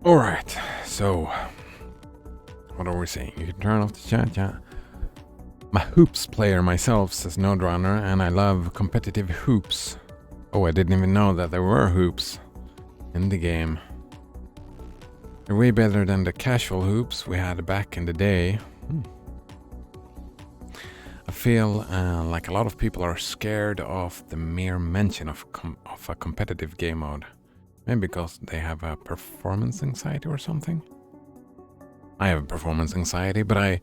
Alright, so what are we saying? You can turn off the chat, yeah. I'm a hoops player myself, says Nodrunner, and I love competitive hoops. Oh, I didn't even know that there were hoops in the game. They're way better than the casual hoops we had back in the day. I feel like a lot of people are scared of the mere mention of a competitive game mode. Maybe because they have a performance anxiety or something. I have performance anxiety, but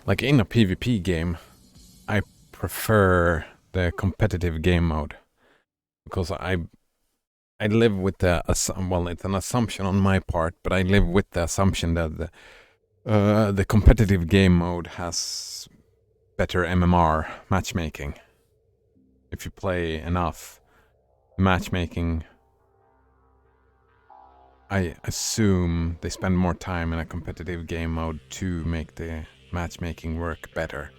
like in a PvP game, I prefer the competitive game mode because I live with the well, it's an assumption on my part, but I live with the assumption that the competitive game mode has better MMR matchmaking. If you play enough matchmaking, I assume they spend more time in a competitive game mode to make the matchmaking work better.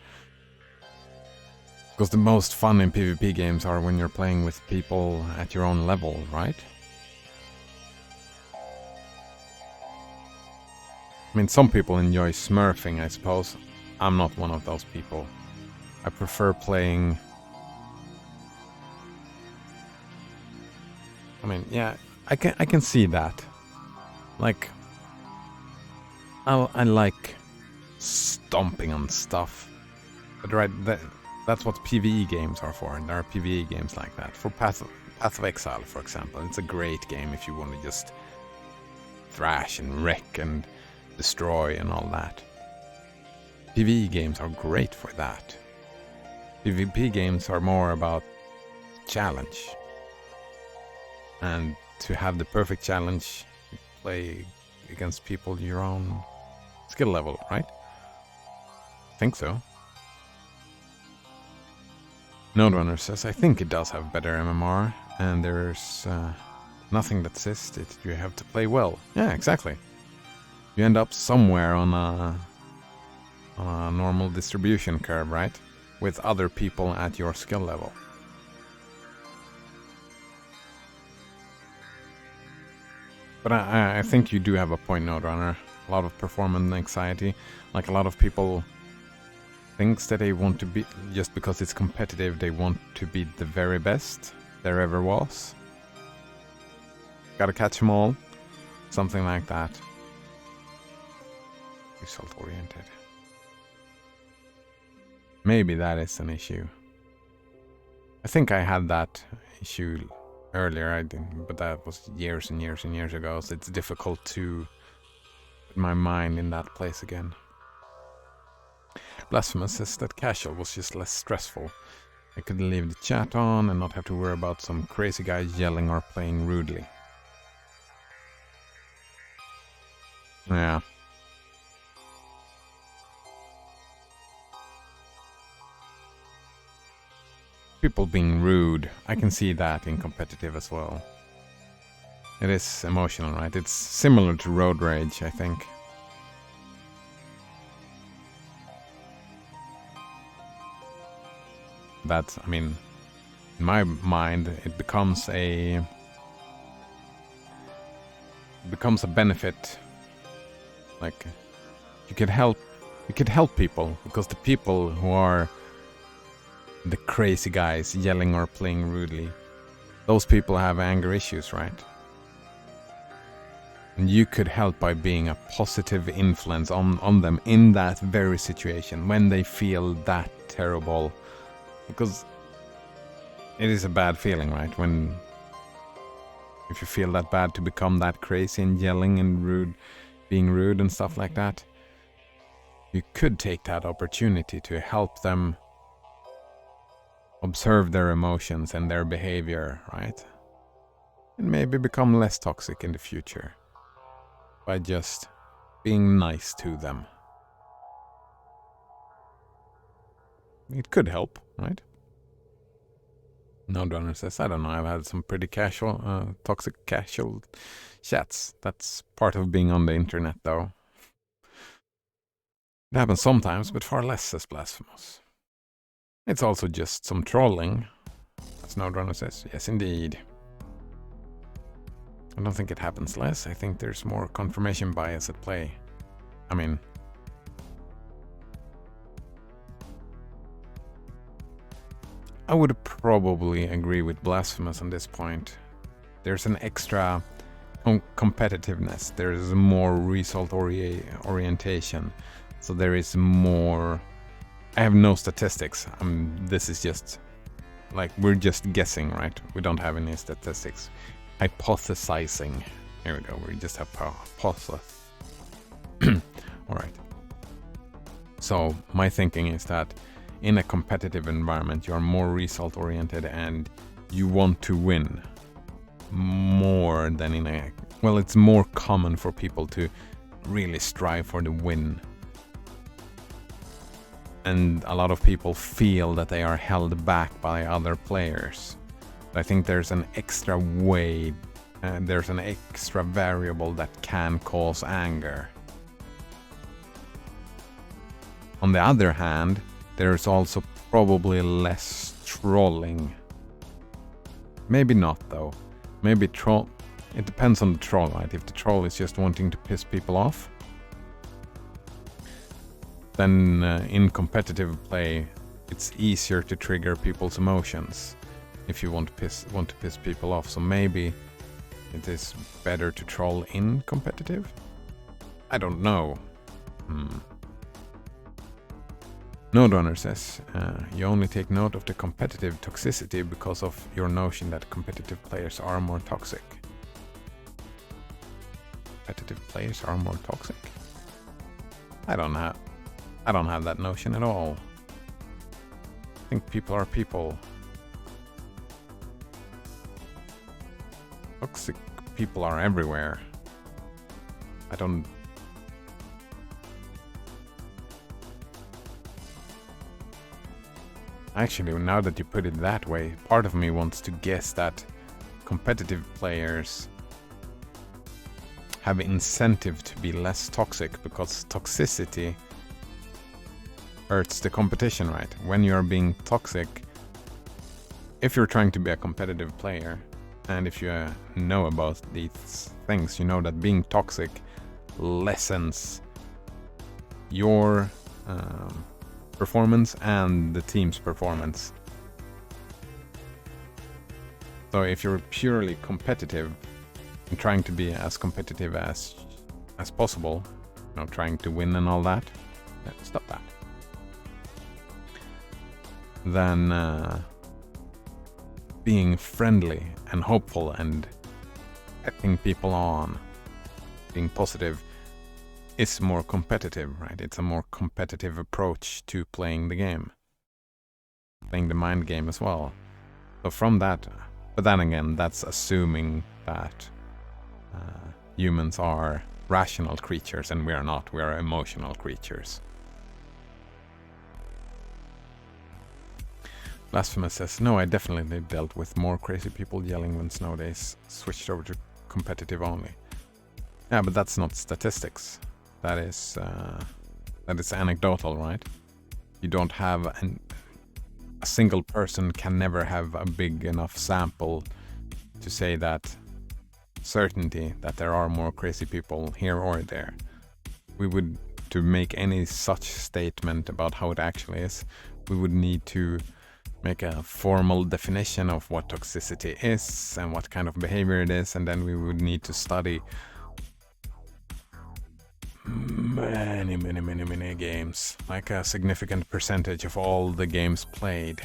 Because the most fun in PvP games are when you're playing with people at your own level, right? I mean, some people enjoy smurfing, I suppose. I'm not one of those people. I prefer playing... I mean, yeah, I can see that. Like, I like stomping on stuff. But right, that's what PvE games are for, and there are PvE games like that. For Path of Exile, for example, it's a great game if you want to just thrash and wreck and destroy and all that. PvE games are great for that. PvP games are more about challenge. And to have the perfect challenge, you play against people your own skill level, right? I think so. Nodrunner says, I think it does have better MMR, and there's nothing that says that you have to play well. Yeah, exactly. You end up somewhere on a normal distribution curve, right? With other people at your skill level. But I think you do have a point, Nodrunner. A lot of performance anxiety. Like a lot of people thinks that they want to be, just because it's competitive, they want to be the very best there ever was. Gotta catch them all. Something like that. Result oriented. Maybe that is an issue. I think I had that issue earlier, I didn't, but that was years and years and years ago, so it's difficult to put my mind in that place again. Blasphemous says that casual was just less stressful. I could leave the chat on and not have to worry about some crazy guy yelling or playing rudely. Yeah. People being rude, I can see that in competitive as well. It is emotional, right? It's similar to road rage, I think. That, I mean, in my mind, it becomes a benefit. Like, you could help people, because the people who are the crazy guys yelling or playing rudely, those people have anger issues, right? And you could help by being a positive influence on them in that very situation when they feel that terrible. Because it is a bad feeling, right? If you feel that bad to become that crazy and yelling and rude, being rude and stuff like that, you could take that opportunity to help them observe their emotions and their behavior, right? And maybe become less toxic in the future by just being nice to them. It could help, right? Nodrunner says, I don't know, I've had some pretty casual, toxic casual chats. That's part of being on the internet, though. It happens sometimes, but far less, says Blasphemous. It's also just some trolling, as Nodrunner says. Yes, indeed. I don't think it happens less. I think there's more confirmation bias at play. I mean, I would probably agree with Blasphemous on this point. There's an extra competitiveness. There is more result orientation. So there is more. I have no statistics. This is just like we're just guessing, right? We don't have any statistics. Hypothesizing. Here we go. We just have hypothesis. All right. So my thinking is that in a competitive environment, you are more result oriented and you want to win more than in a, well, it's more common for people to really strive for the win. And a lot of people feel that they are held back by other players. I think there's an extra way, there's an extra variable that can cause anger. On the other hand, there's also probably less trolling. Maybe not though. Maybe troll. It depends on the troll, right? If the troll is just wanting to piss people off, then in competitive play, it's easier to trigger people's emotions if you want to piss people off. So maybe it is better to troll in competitive. I don't know. Noderunner says, you only take note of the competitive toxicity because of your notion that competitive players are more toxic. Competitive players are more toxic? I don't have that notion at all. I think people are people. Toxic people are everywhere. Actually, now that you put it that way, part of me wants to guess that competitive players have incentive to be less toxic because toxicity hurts the competition, right? When you're being toxic, if you're trying to be a competitive player, and if you know about these things, you know that being toxic lessens your performance and the team's performance. So if you're purely competitive and trying to be as competitive as possible, you know, trying to win and all that, stop that. Then being friendly and hopeful and pepping people on, being positive, is more competitive, right? It's a more competitive approach to playing the game. Playing the mind game as well. So from that, but then again, that's assuming that humans are rational creatures and we are not. We are emotional creatures. Blasphemous says, no, I definitely dealt with more crazy people yelling when Snow Days switched over to competitive only. Yeah, but that's not statistics. That is anecdotal, right? You don't have a single person can never have a big enough sample to say that certainty that there are more crazy people here or there. To make any such statement about how it actually is, we would need to make a formal definition of what toxicity is and what kind of behavior it is, and then we would need to study many games, like a significant percentage of all the games played.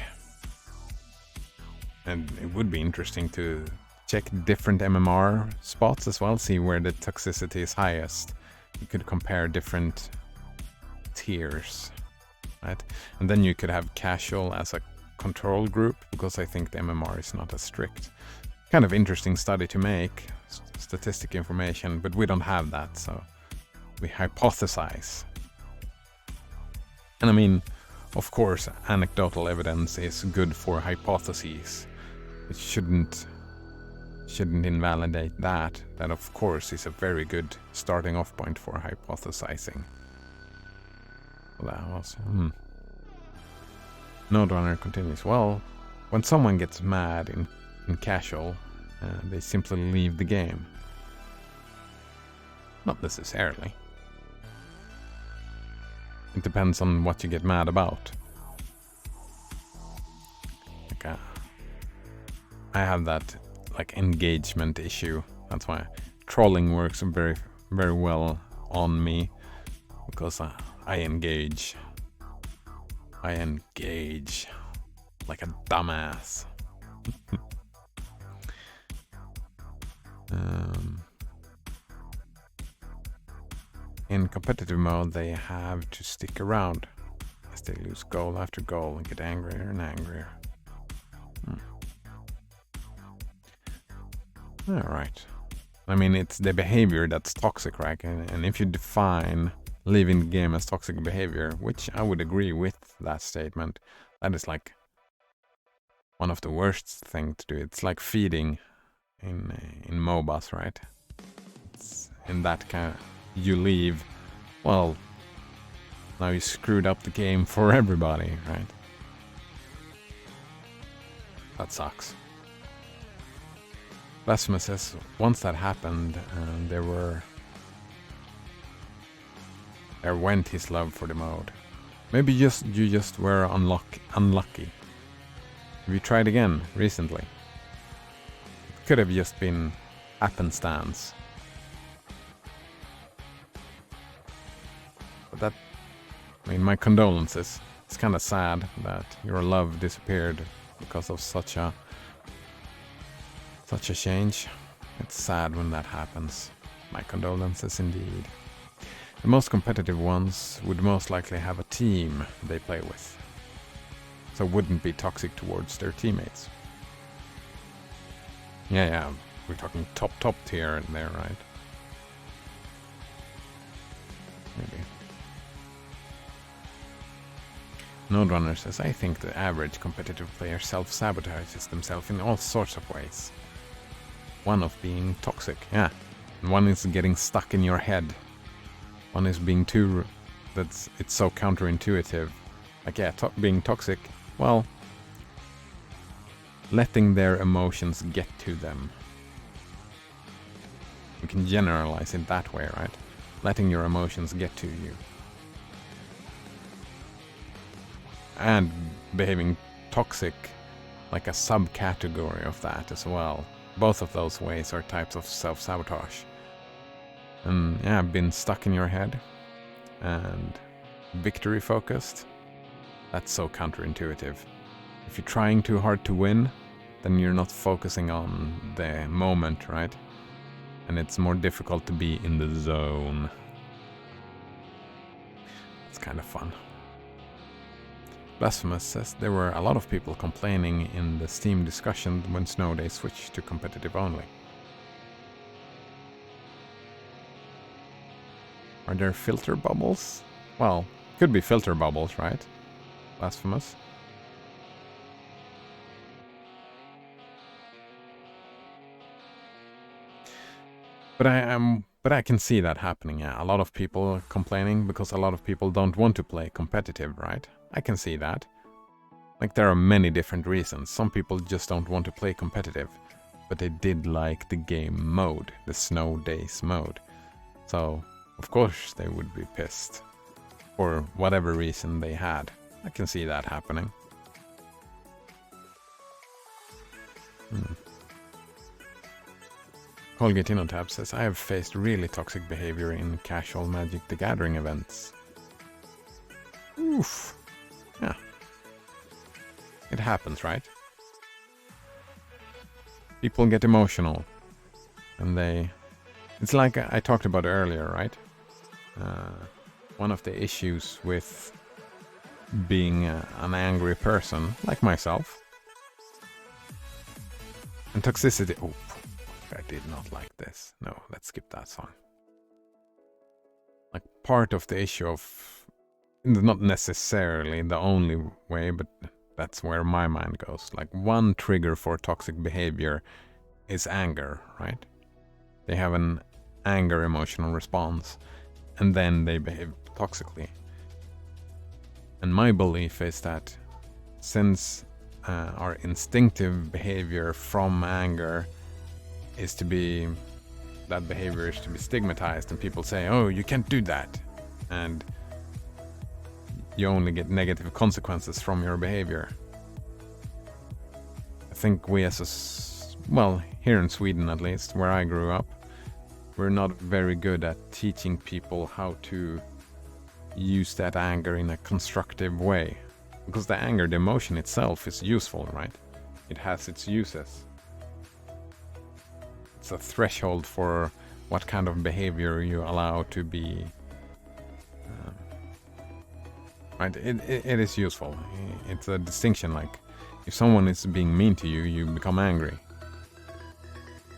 And it would be interesting to check different MMR spots as well, see where the toxicity is highest. You could compare different tiers, right? And then you could have casual as a control group, because I think the MMR is not as strict. Kind of interesting study to make, statistic information, but we don't have that, so we hypothesize. And I mean, of course, anecdotal evidence is good for hypotheses. It shouldn't invalidate that. That, of course, is a very good starting off point for hypothesizing. Well, that was... Noderunner continues, well, when someone gets mad in casual, they simply leave the game. Not necessarily. It depends on what you get mad about. Like, I have that like engagement issue. That's why trolling works very, very well on me, because I engage. I engage like a dumbass. In competitive mode, they have to stick around as they lose goal after goal and get angrier and angrier. Alright. I mean, it's the behavior that's toxic, right? And if you define leaving the game as toxic behavior, which I would agree with that statement, that is like one of the worst things to do. It's like feeding in MOBAs, right? It's in that kind of, you leave, well, now you screwed up the game for everybody, right? That sucks. Blasphemous says, once that happened, there went his love for the mode. Maybe you just were unlucky. Have you tried again recently? It could have just been happenstance. But that, I mean, my condolences. It's kind of sad that your love disappeared because of such a change. It's sad when that happens. My condolences indeed. The most competitive ones would most likely have a team they play with, so wouldn't be toxic towards their teammates. Yeah, we're talking top tier there, right? Maybe. Node Runner says, I think the average competitive player self-sabotages themselves in all sorts of ways. One of being toxic, yeah. And one is getting stuck in your head. One is being too... it's so counterintuitive. Like, yeah, being toxic, well... letting their emotions get to them. We can generalize it that way, right? Letting your emotions get to you. And behaving toxic, like a subcategory of that as well. Both of those ways are types of self-sabotage. And yeah, been stuck in your head and victory focused. That's so counterintuitive. If you're trying too hard to win, then you're not focusing on the moment, right? And it's more difficult to be in the zone. It's kind of fun. Blasphemous says there were a lot of people complaining in the Steam discussion when Snow Day switched to competitive only. Are there filter bubbles? Well, could be filter bubbles, right? Blasphemous. But I can see that happening, yeah. A lot of people complaining because a lot of people don't want to play competitive, right? I can see that. Like, there are many different reasons. Some people just don't want to play competitive, but they did like the game mode, the Snow Days mode. So, of course, they would be pissed for whatever reason they had. I can see that happening. Colgate Innotab says, I have faced really toxic behavior in casual Magic the Gathering events. Oof. Yeah. It happens, right? People get emotional. And it's like I talked about earlier, right? One of the issues with being an angry person, like myself, and toxicity... Oh, I did not like this. No, let's skip that song. Like, part of the issue of... not necessarily the only way, but that's where my mind goes. Like, one trigger for toxic behavior is anger, right? They have an anger emotional response, and then they behave toxically. And my belief is that since our instinctive behavior from anger is to be that behavior is to be stigmatized, and people say, oh, you can't do that, and you only get negative consequences from your behavior. I think we well, here in Sweden at least, where I grew up, we're not very good at teaching people how to use that anger in a constructive way. Because the anger, the emotion itself is useful, right? It has its uses. It's a threshold for what kind of behavior you allow to be. Right? It is useful. It's a distinction, like if someone is being mean to you, you become angry.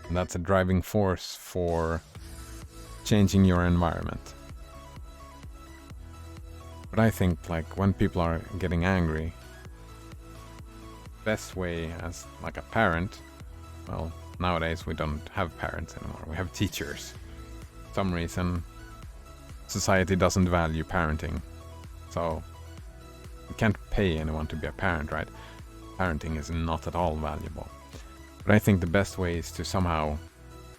And that's a driving force for changing your environment. But I think like when people are getting angry, best way as like a parent, well, nowadays we don't have parents anymore, we have teachers. For some reason, society doesn't value parenting. So you can't pay anyone to be a parent, right? Parenting is not at all valuable. But I think the best way is to somehow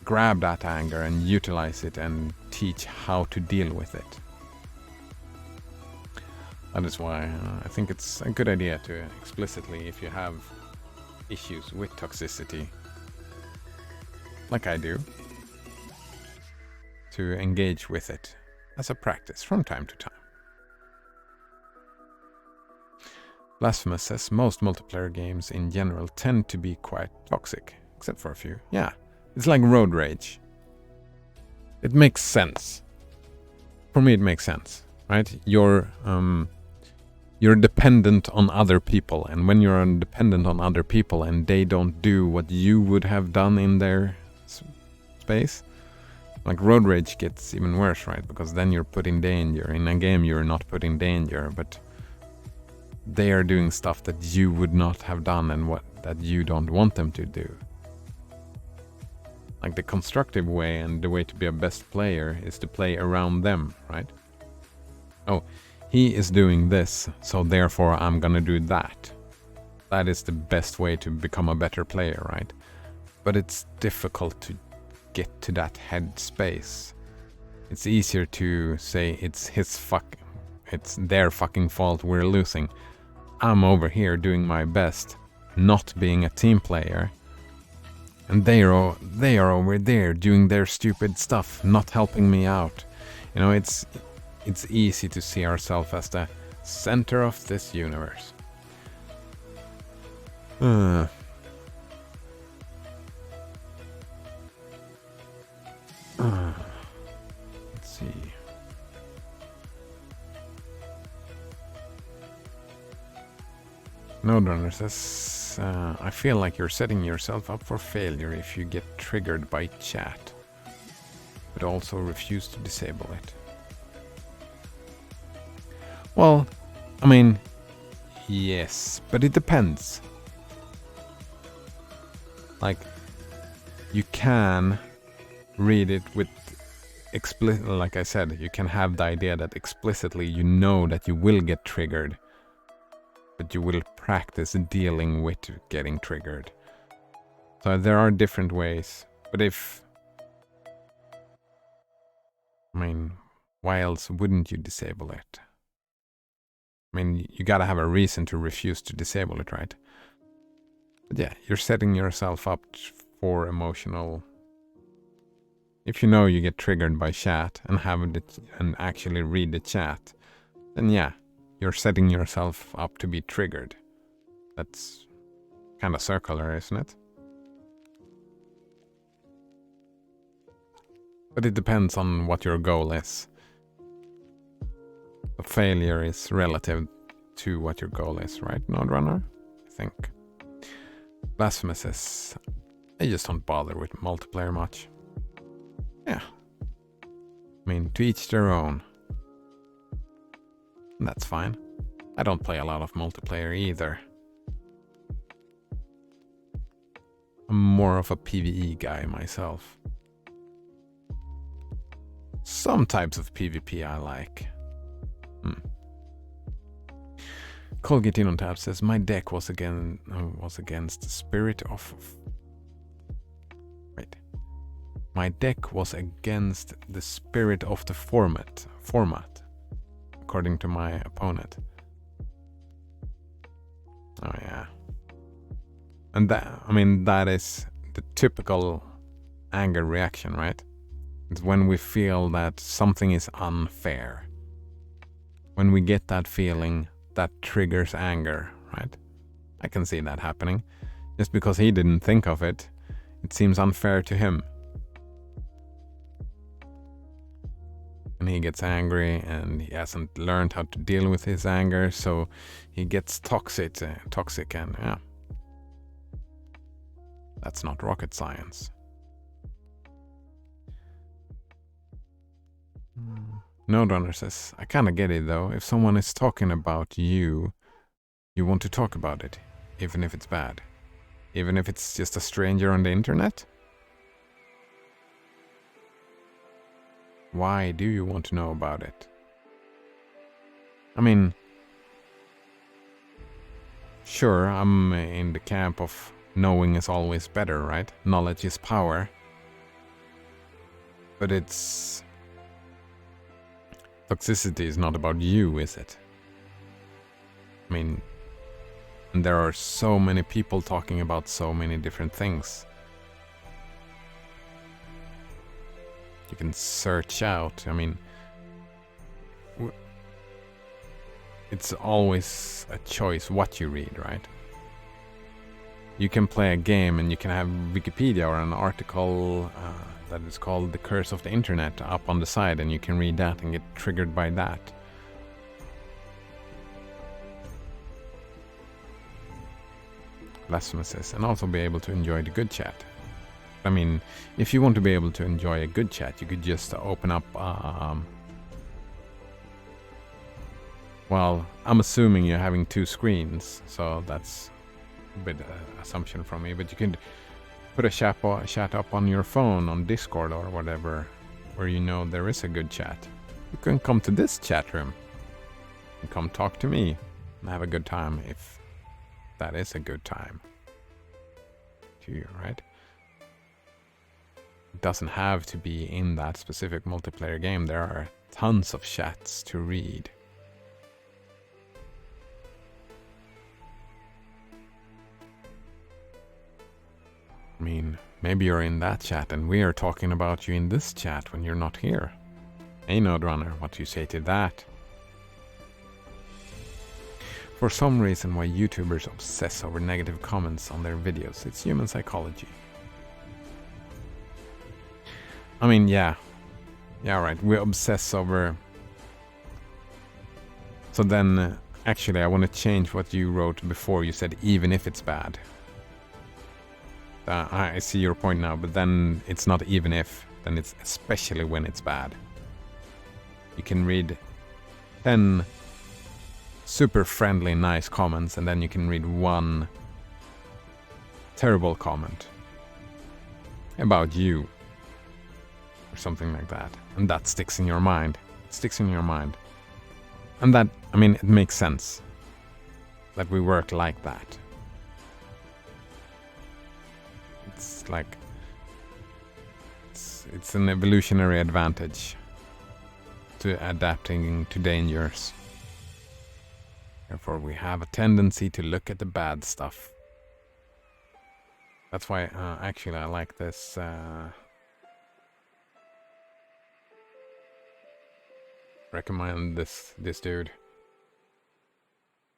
grab that anger and utilize it and teach how to deal with it. That is why I think it's a good idea to explicitly, if you have issues with toxicity, like I do, to engage with it as a practice from time to time. Blasphemous says most multiplayer games in general tend to be quite toxic, except for a few. Yeah, it's like road rage. It makes sense. For me, it makes sense, right? You're dependent on other people, and when you're dependent on other people and they don't do what you would have done in their space, like road rage gets even worse, right? Because then you're put in danger. In a game, you're not put in danger, but they are doing stuff that you would not have done and that you don't want them to do. Like the constructive way and the way to be a best player is to play around them, right? Oh, he is doing this, so therefore I'm gonna do that. That is the best way to become a better player, right? But it's difficult to get to that head space. It's easier to say it's their fucking fault we're losing. I'm over here doing my best, not being a team player. And they are over there doing their stupid stuff, not helping me out. You know, it's easy to see ourselves as the center of this universe. Let's see. Noderunner says, I feel like you're setting yourself up for failure if you get triggered by chat, but also refuse to disable it. Well, I mean, yes, but it depends. Like, you can read it with explicit, like I said, you can have the idea that explicitly you know that you will get triggered, but you will practice dealing with getting triggered. So there are different ways, but why else wouldn't you disable it? I mean, you gotta have a reason to refuse to disable it, right? But yeah, you're setting yourself up for emotional. If you know you get triggered by chat and and actually read the chat, then yeah, you're setting yourself up to be triggered. That's kind of circular, isn't it? But it depends on what your goal is. The failure is relative to what your goal is, right, Nodrunner? I think. Blasphemous says, I just don't bother with multiplayer much. Yeah. I mean, to each their own. That's fine. I don't play a lot of multiplayer either. I'm more of a PvE guy myself. Some types of PvP I like. Colgate on tab says, my deck was against Spirit of... Wait. my deck was against the spirit of the format, according to my opponent. Oh yeah. And that is the typical anger reaction, right? It's when we feel that something is unfair. When we get that feeling, that triggers anger, right? I can see that happening. Just because he didn't think of it, it seems unfair to him. And he gets angry and he hasn't learned how to deal with his anger, so he gets toxic and yeah. That's not rocket science. Node Runner says, I kinda get it though. If someone is talking about you, you want to talk about it, even if it's bad. Even if it's just a stranger on the internet? Why do you want to know about it? I mean, sure, I'm in the camp of knowing is always better, right? Knowledge is power. But it's... toxicity is not about you, is it? I mean, and there are so many people talking about so many different things. You can search out, I mean, it's always a choice what you read, right? You can play a game and you can have Wikipedia or an article that is called The Curse of the Internet up on the side, and you can read that and get triggered by that. Blasphemous, and also be able to enjoy the good chat. I mean, if you want to be able to enjoy a good chat, you could just open up... well, I'm assuming you're having two screens, so that's a bit assumption from me, but you could put a chat up on your phone on Discord or whatever, where you know there is a good chat. You can come to this chat room and come talk to me and have a good time, if that is a good time to you, right? It doesn't have to be in that specific multiplayer game. There are tons of chats to read. I mean, maybe you're in that chat and we are talking about you in this chat when you're not here. Hey, Node Runner, what do you say to that? For some reason why YouTubers obsess over negative comments on their videos. It's human psychology. I mean, yeah. Yeah, right. We obsess over... So then, actually, I want to change what you wrote before. You said, even if it's bad. I see your point now, but then it's not even if. Then it's especially when it's bad. You can read 10 super friendly, nice comments, and then you can read one terrible comment about you. Or something like that. And that sticks in your mind. It sticks in your mind. And that, I mean, it makes sense that we work like that. It's like... It's an evolutionary advantage to adapting to dangers. Therefore, we have a tendency to look at the bad stuff. That's why, actually, I like this... recommend this dude.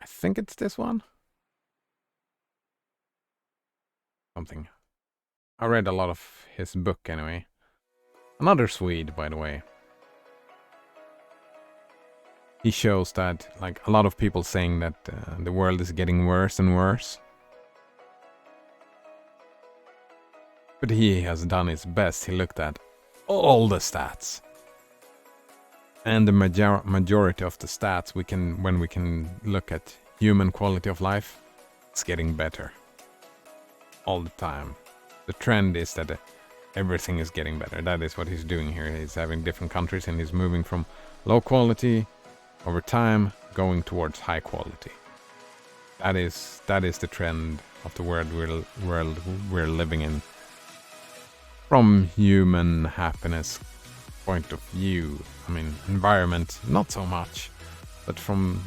I think it's this one. Something. I read a lot of his book anyway. Another Swede, by the way. He shows that, like, a lot of people saying that the world is getting worse and worse. But he has done his best. He looked at all the stats. And the majority of the stats, when we can look at human quality of life, it's getting better. All the time. The trend is that everything is getting better. That is what he's doing here. He's having different countries and he's moving from low quality over time, going towards high quality. That is the trend of the world we're living in. from human happiness point of view. I mean, environment, not so much, but from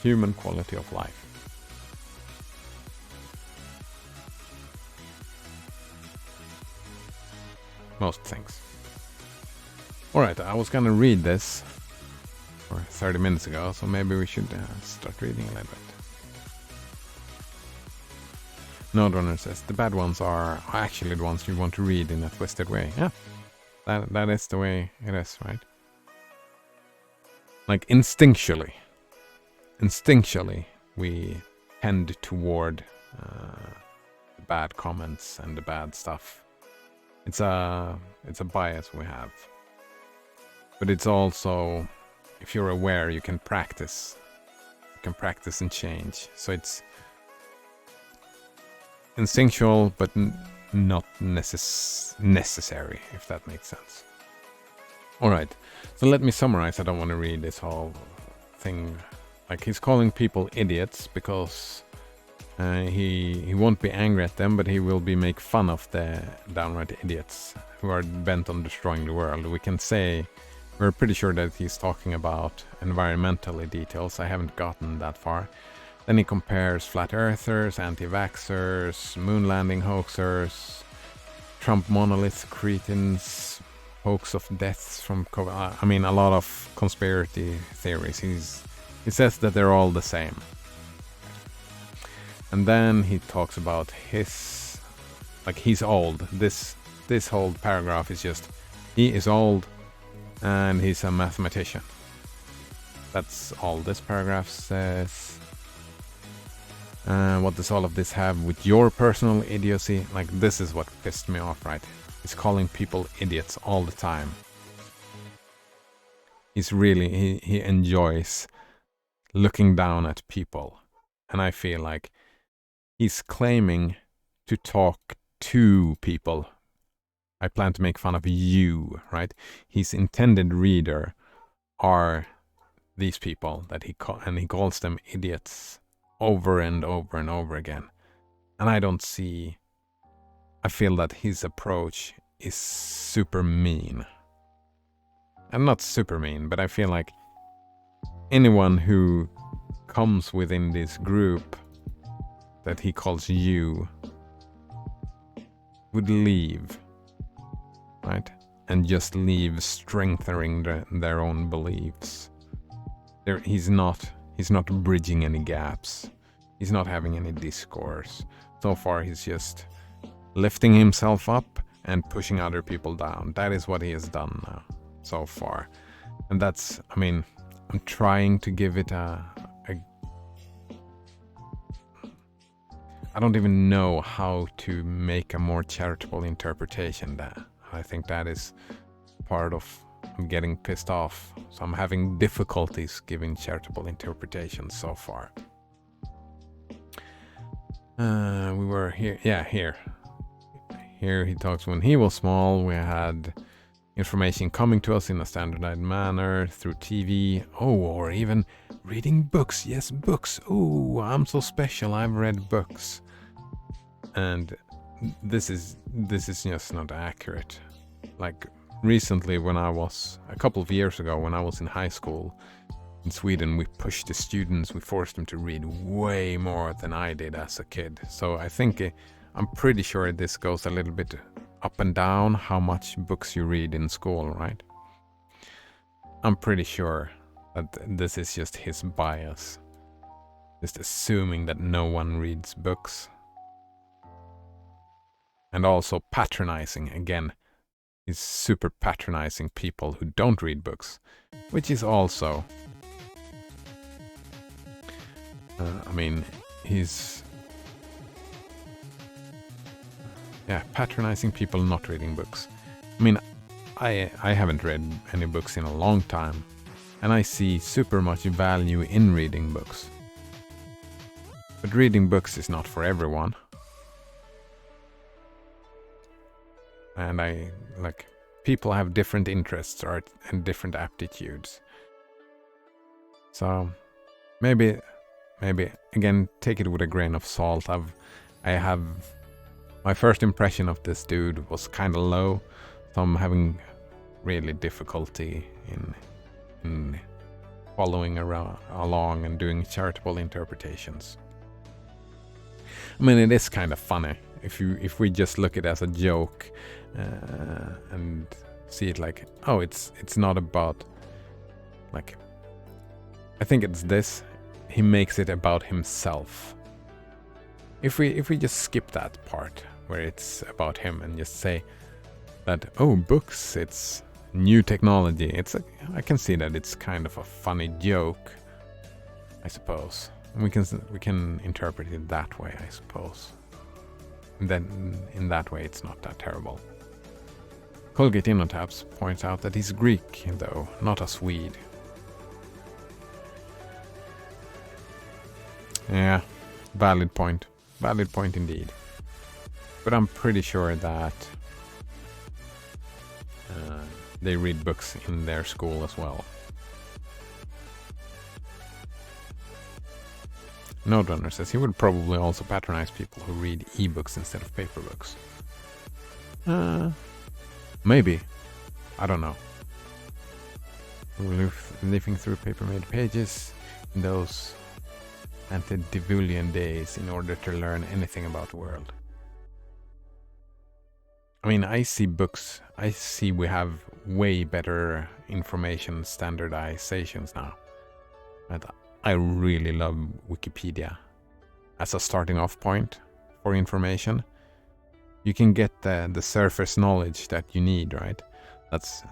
human quality of life. Most things. Alright, I was gonna read this for 30 minutes ago, so maybe we should start reading a little bit. Nodrunner says, the bad ones are actually the ones you want to read in a twisted way. Yeah, that is the way it is, right? Like instinctually, we tend toward the bad comments and the bad stuff. It's a bias we have. But it's also, if you're aware, you can practice. You can practice and change. So it's instinctual, but not necessary, if that makes sense. Alright, so let me summarize. I don't want to read this whole thing. Like, he's calling people idiots because he won't be angry at them, but he will make fun of the downright idiots who are bent on destroying the world. We can say, we're pretty sure that he's talking about environmental details. I haven't gotten that far. Then he compares flat earthers, anti-vaxxers, moon landing hoaxers, Trump monolith cretins, hoax of deaths from COVID. I mean, a lot of conspiracy theories. He says that they're all the same. And then he talks about he's old. This whole paragraph is just, he is old and he's a mathematician. That's all this paragraph says. What does all of this have with your personal idiocy? Like, this is what pissed me off, right? He's calling people idiots all the time. He's really, he enjoys looking down at people. And I feel like he's claiming to talk to people. I plan to make fun of you, right? His intended reader are these people that he calls them idiots over and over and over again. And I feel that his approach is super mean. And not super mean, but I feel like anyone who comes within this group that he calls you would leave, right? And just leave strengthening their own beliefs. He's not bridging any gaps. He's not having any discourse. So far, he's just lifting himself up and pushing other people down. That is what he has done now, so far. And that's, I mean, I'm trying to give it I don't even know how to make a more charitable interpretation. That I think that is part of I'm getting pissed off. So I'm having difficulties giving charitable interpretations so far. We were here. Yeah, here. Here he talks, when he was small, we had information coming to us in a standardized manner through TV. Oh, or even reading books. Yes, books. Oh, I'm so special. I've read books. And this is just not accurate. Like, recently, a couple of years ago, when I was in high school in Sweden, we pushed the students, we forced them to read way more than I did as a kid. So I think, I'm pretty sure this goes a little bit up and down, how much books you read in school, right? I'm pretty sure that this is just his bias. Just assuming that no one reads books. And also patronizing, again. He's super patronizing people who don't read books, which is also, I mean, he's, patronizing people not reading books. I mean, I haven't read any books in a long time, and I see super much value in reading books. But reading books is not for everyone. And people have different interests and different aptitudes. So maybe again, take it with a grain of salt. I have My first impression of this dude was kind of low, so I'm having really difficulty in following along and doing charitable interpretations. I mean, it is kind of funny if we just look at it as a joke and see it like, oh, it's not about, like, I think it's this. He makes it about himself. If we just skip that part where it's about him and just say that, oh, books, it's new technology. I can see that it's kind of a funny joke, I suppose. And we can interpret it that way, I suppose. And then in that way, it's not that terrible. Colgate Innotabs points out that he's Greek, though, not a Swede. Yeah, valid point. Valid point indeed. But I'm pretty sure that they read books in their school as well. Node Runner says he would probably also patronize people who read ebooks instead of paper books. Maybe. I don't know. Leafing through paper-made pages in those antediluvian days in order to learn anything about the world. I mean, I see books. I see we have way better information standardizations now. And I really love Wikipedia as a starting off point for information. You can get the surface knowledge that you need, right? That's,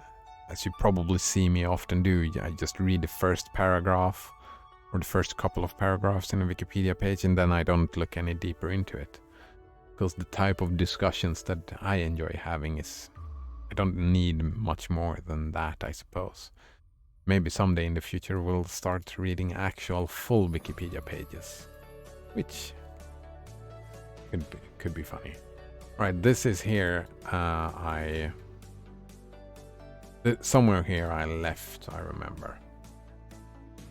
as you probably see me often do, I just read the first paragraph or the first couple of paragraphs in a Wikipedia page, and then I don't look any deeper into it. Because the type of discussions that I enjoy having is, I don't need much more than that, I suppose. Maybe someday in the future we'll start reading actual full Wikipedia pages, which could be funny. Right, this is here. Somewhere here I left, I remember.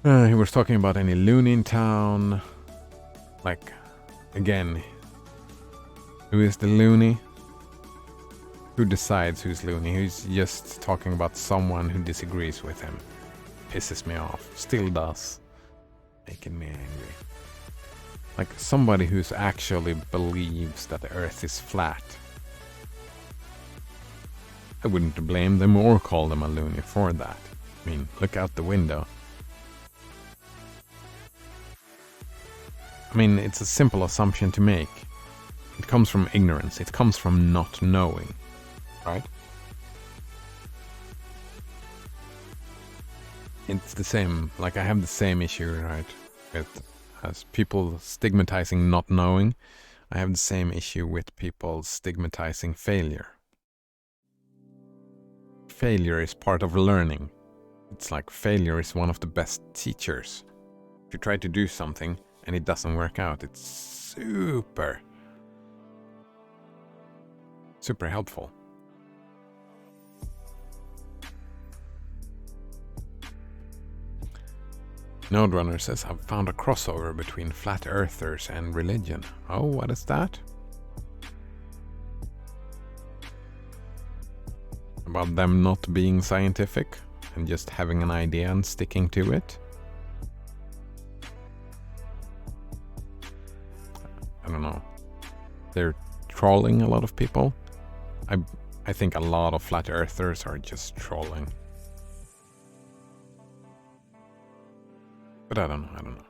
He was talking about any loony in town. Like, again, who is the loony? Who decides who's loony? Who's just talking about someone who disagrees with him? Pisses me off. Still does. Making me angry. Like somebody who's actually believes that the Earth is flat. I wouldn't blame them or call them a loony for that. I mean, look out the window. I mean, it's a simple assumption to make. It comes from ignorance. It comes from not knowing, right? It's the same, like I have the same issue, right? As people stigmatizing not knowing, I have the same issue with people stigmatizing failure. Failure is part of learning. It's like failure is one of the best teachers. If you try to do something and it doesn't work out, it's super helpful. Node Runner says, I've found a crossover between flat earthers and religion. Oh, what is that? About them not being scientific and just having an idea and sticking to it? I don't know. They're trolling a lot of people. I think a lot of flat earthers are just trolling. But I don't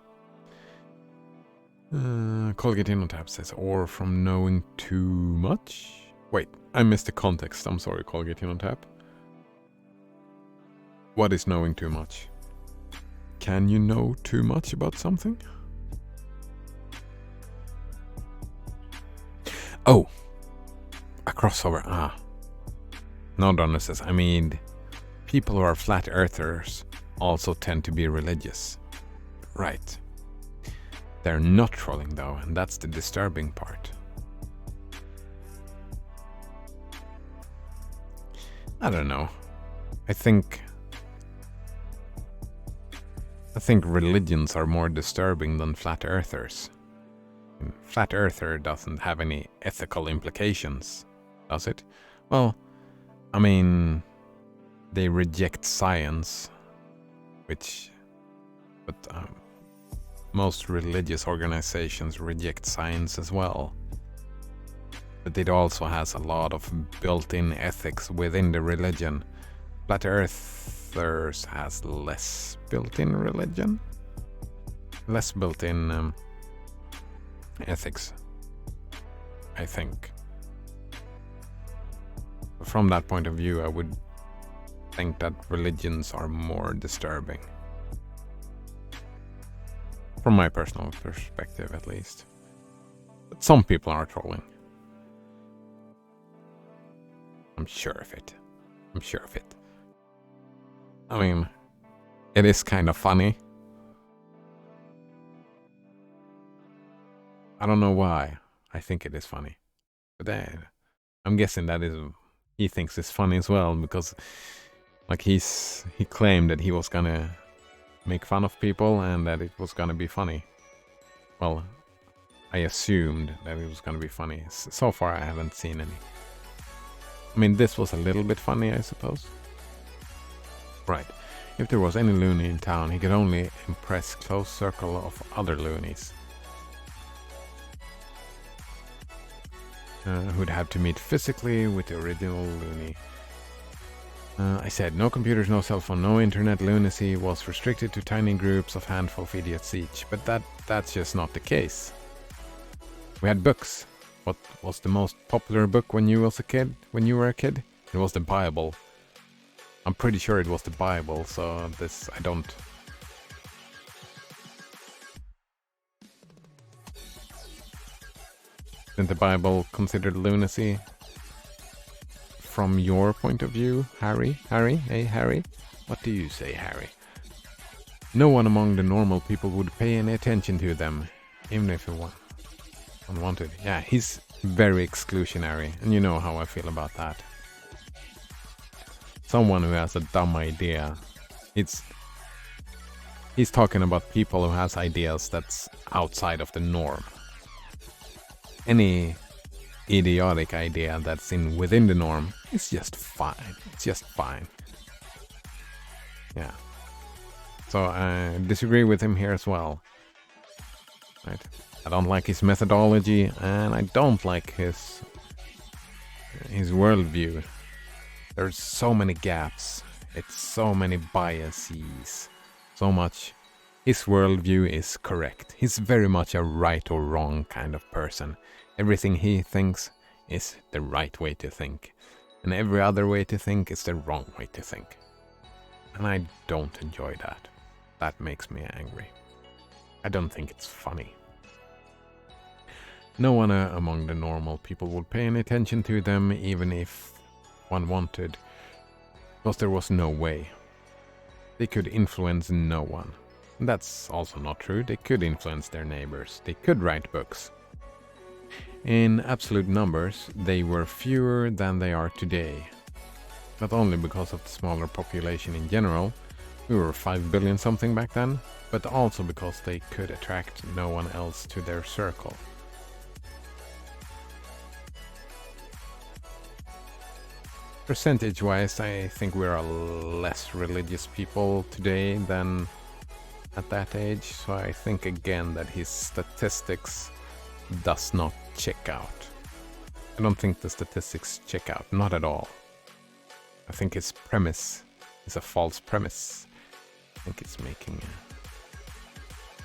know. Colgate Innotab says, or from knowing too much? Wait, I missed the context. I'm sorry, Colgate Innotab. What is knowing too much? Can you know too much about something? Oh, a crossover. Node Runner says, I mean, people who are flat earthers also tend to be religious. Right. They're not trolling though, and that's the disturbing part. I don't know. I think religions are more disturbing than flat earthers. Flat Earther doesn't have any ethical implications, does it? Well, I mean, they reject science, but most religious organizations reject science as well. But it also has a lot of built-in ethics within the religion. Flat Earthers has less built-in religion, less built-in ethics, I think. From that point of view, I would think that religions are more disturbing. From my personal perspective, at least. But some people are trolling. I'm sure of it. I'm sure of it. I mean, it is kind of funny. I don't know why. I think it is funny. But I'm guessing that he thinks it's funny as well, because like he claimed that he was gonna make fun of people and that it was gonna be funny. Well, I assumed that it was gonna be funny. So far I haven't seen any. I mean, this was a little bit funny, I suppose. Right. If there was any loony in town, he could only impress close circle of other loonies. Who'd have to meet physically with the original loony. I said, no computers, no cell phone, no internet. Lunacy was restricted to tiny groups of handful of idiots each. But that's just not the case. We had books. What was the most popular book when you were a kid? It was the Bible. I'm pretty sure it was the Bible, so this I don't... Isn't the Bible considered lunacy? From your point of view, Harry? Hey, Harry? What do you say, Harry? No one among the normal people would pay any attention to them, even if it was unwanted. Yeah, he's very exclusionary, and you know how I feel about that. Someone who has a dumb idea. He's talking about people who has ideas that's outside of the norm. Any idiotic idea that's within the norm is just fine. It's just fine. Yeah. So I disagree with him here as well. Right. I don't like his methodology, and I don't like his worldview. There's so many gaps. It's so many biases. So much. His worldview is correct. He's very much a right or wrong kind of person. Everything he thinks is the right way to think. And every other way to think is the wrong way to think. And I don't enjoy that. That makes me angry. I don't think it's funny. No one among the normal people would pay any attention to them, even if one wanted, because there was no way. They could influence no one. And that's also not true. They could influence their neighbors. They could write books. In absolute numbers, they were fewer than they are today. Not only because of the smaller population in general, we were 5 billion something back then, but also because they could attract no one else to their circle. Percentage-wise, I think we're a less religious people today than at that age, so I think again that his statistics does not check out. I don't think the statistics check out, not at all. I think his premise is a false premise. I think it's making...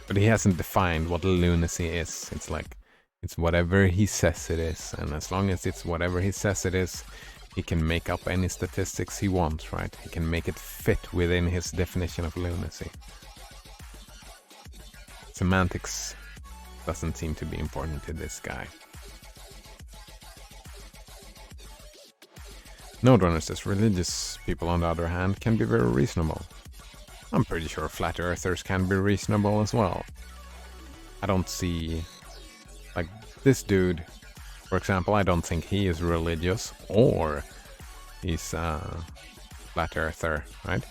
But he hasn't defined what lunacy is. It's like, it's whatever he says it is, and as long as it's whatever he says it is, he can make up any statistics he wants, right? He can make it fit within his definition of lunacy. Semantics doesn't seem to be important to this guy. Node Runner says religious people, on the other hand, can be very reasonable. I'm pretty sure flat earthers can be reasonable as well. I don't see... Like, this dude, for example, I don't think he is religious or he's a flat earther, right?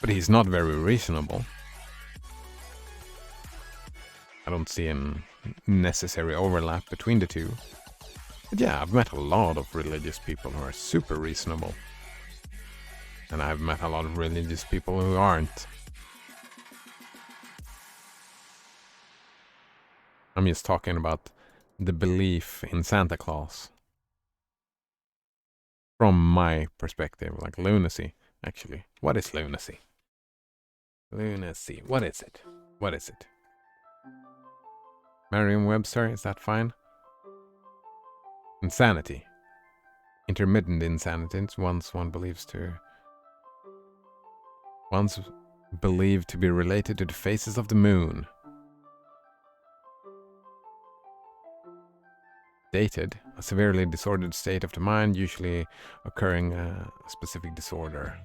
But he's not very reasonable. I don't see him necessary overlap between the two. But yeah, I've met a lot of religious people who are super reasonable. And I've met a lot of religious people who aren't. I'm just talking about the belief in Santa Claus. From my perspective, like lunacy, actually. What is lunacy? Lunacy. What is it? What is it? Merriam-Webster, is that fine? Insanity. Intermittent insanity. It's once believed to be related to the phases of the moon. Dated, a severely disordered state of the mind, usually occurring a specific disorder.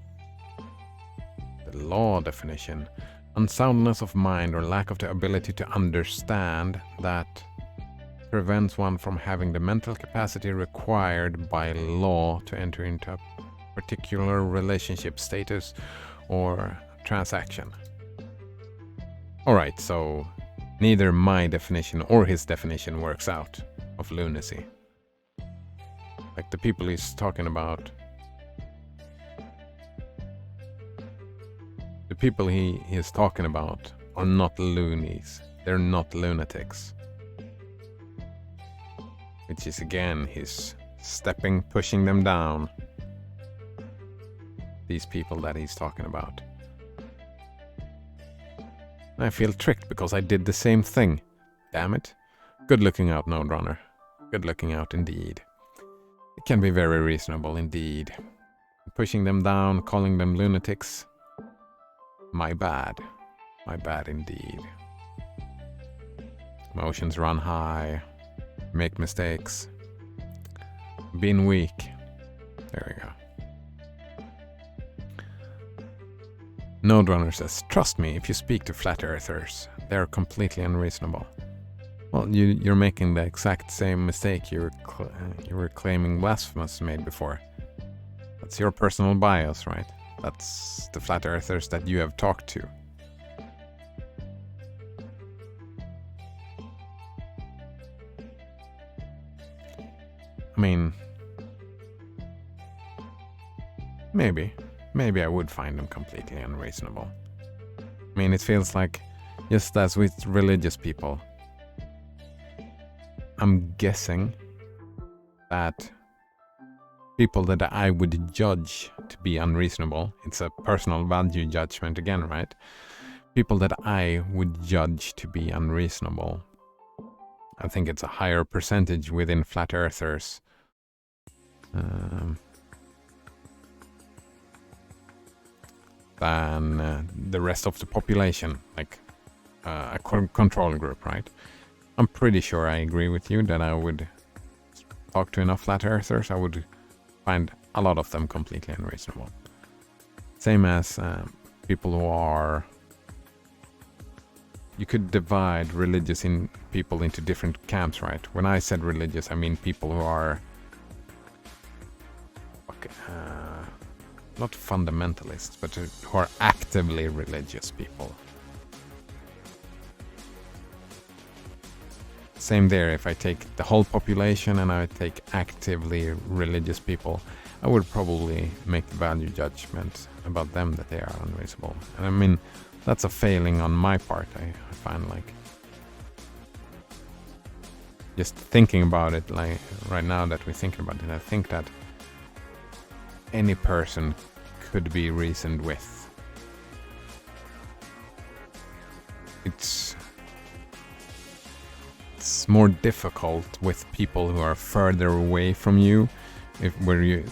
The law definition: unsoundness of mind or lack of the ability to understand that prevents one from having the mental capacity required by law to enter into a particular relationship, status, or transaction. Alright, so neither my definition or his definition works out of lunacy. Like the people he's talking about, the people he is talking about are not loonies. They're not lunatics. Which is again his pushing them down. These people that he's talking about. I feel tricked because I did the same thing. Damn it. Good looking out, Node Runner. Good looking out indeed. It can be very reasonable indeed. Pushing them down, calling them lunatics. My bad. My bad indeed. Emotions run high. Make mistakes. Being weak. There we go. Node Runner says, trust me, if you speak to flat earthers, they're completely unreasonable. Well, you're making the exact same mistake you were claiming Blasphemous made before. That's your personal bias, right? That's the flat earthers that you have talked to. I mean, maybe I would find them completely unreasonable. I mean, it feels like, just as with religious people, I'm guessing that people that I would judge to be unreasonable, it's a personal value judgment again, right? People that I would judge to be unreasonable, I think it's a higher percentage within flat earthers than the rest of the population, like a control group, right? I'm pretty sure I agree with you that I would talk to enough flat earthers, I would find a lot of them completely unreasonable. Same as people who are... You could divide religious people into different camps, right? When I said religious, I mean people who are... not fundamentalists, but who are actively religious people. Same there, if I take the whole population and I take actively religious people, I would probably make the value judgment about them that they are unreasonable. And I mean, that's a failing on my part, I find, like. Just thinking about it, like, right now that we're thinking about it, I think that any person could be reasoned with. It's more difficult with people who are further away from you, where your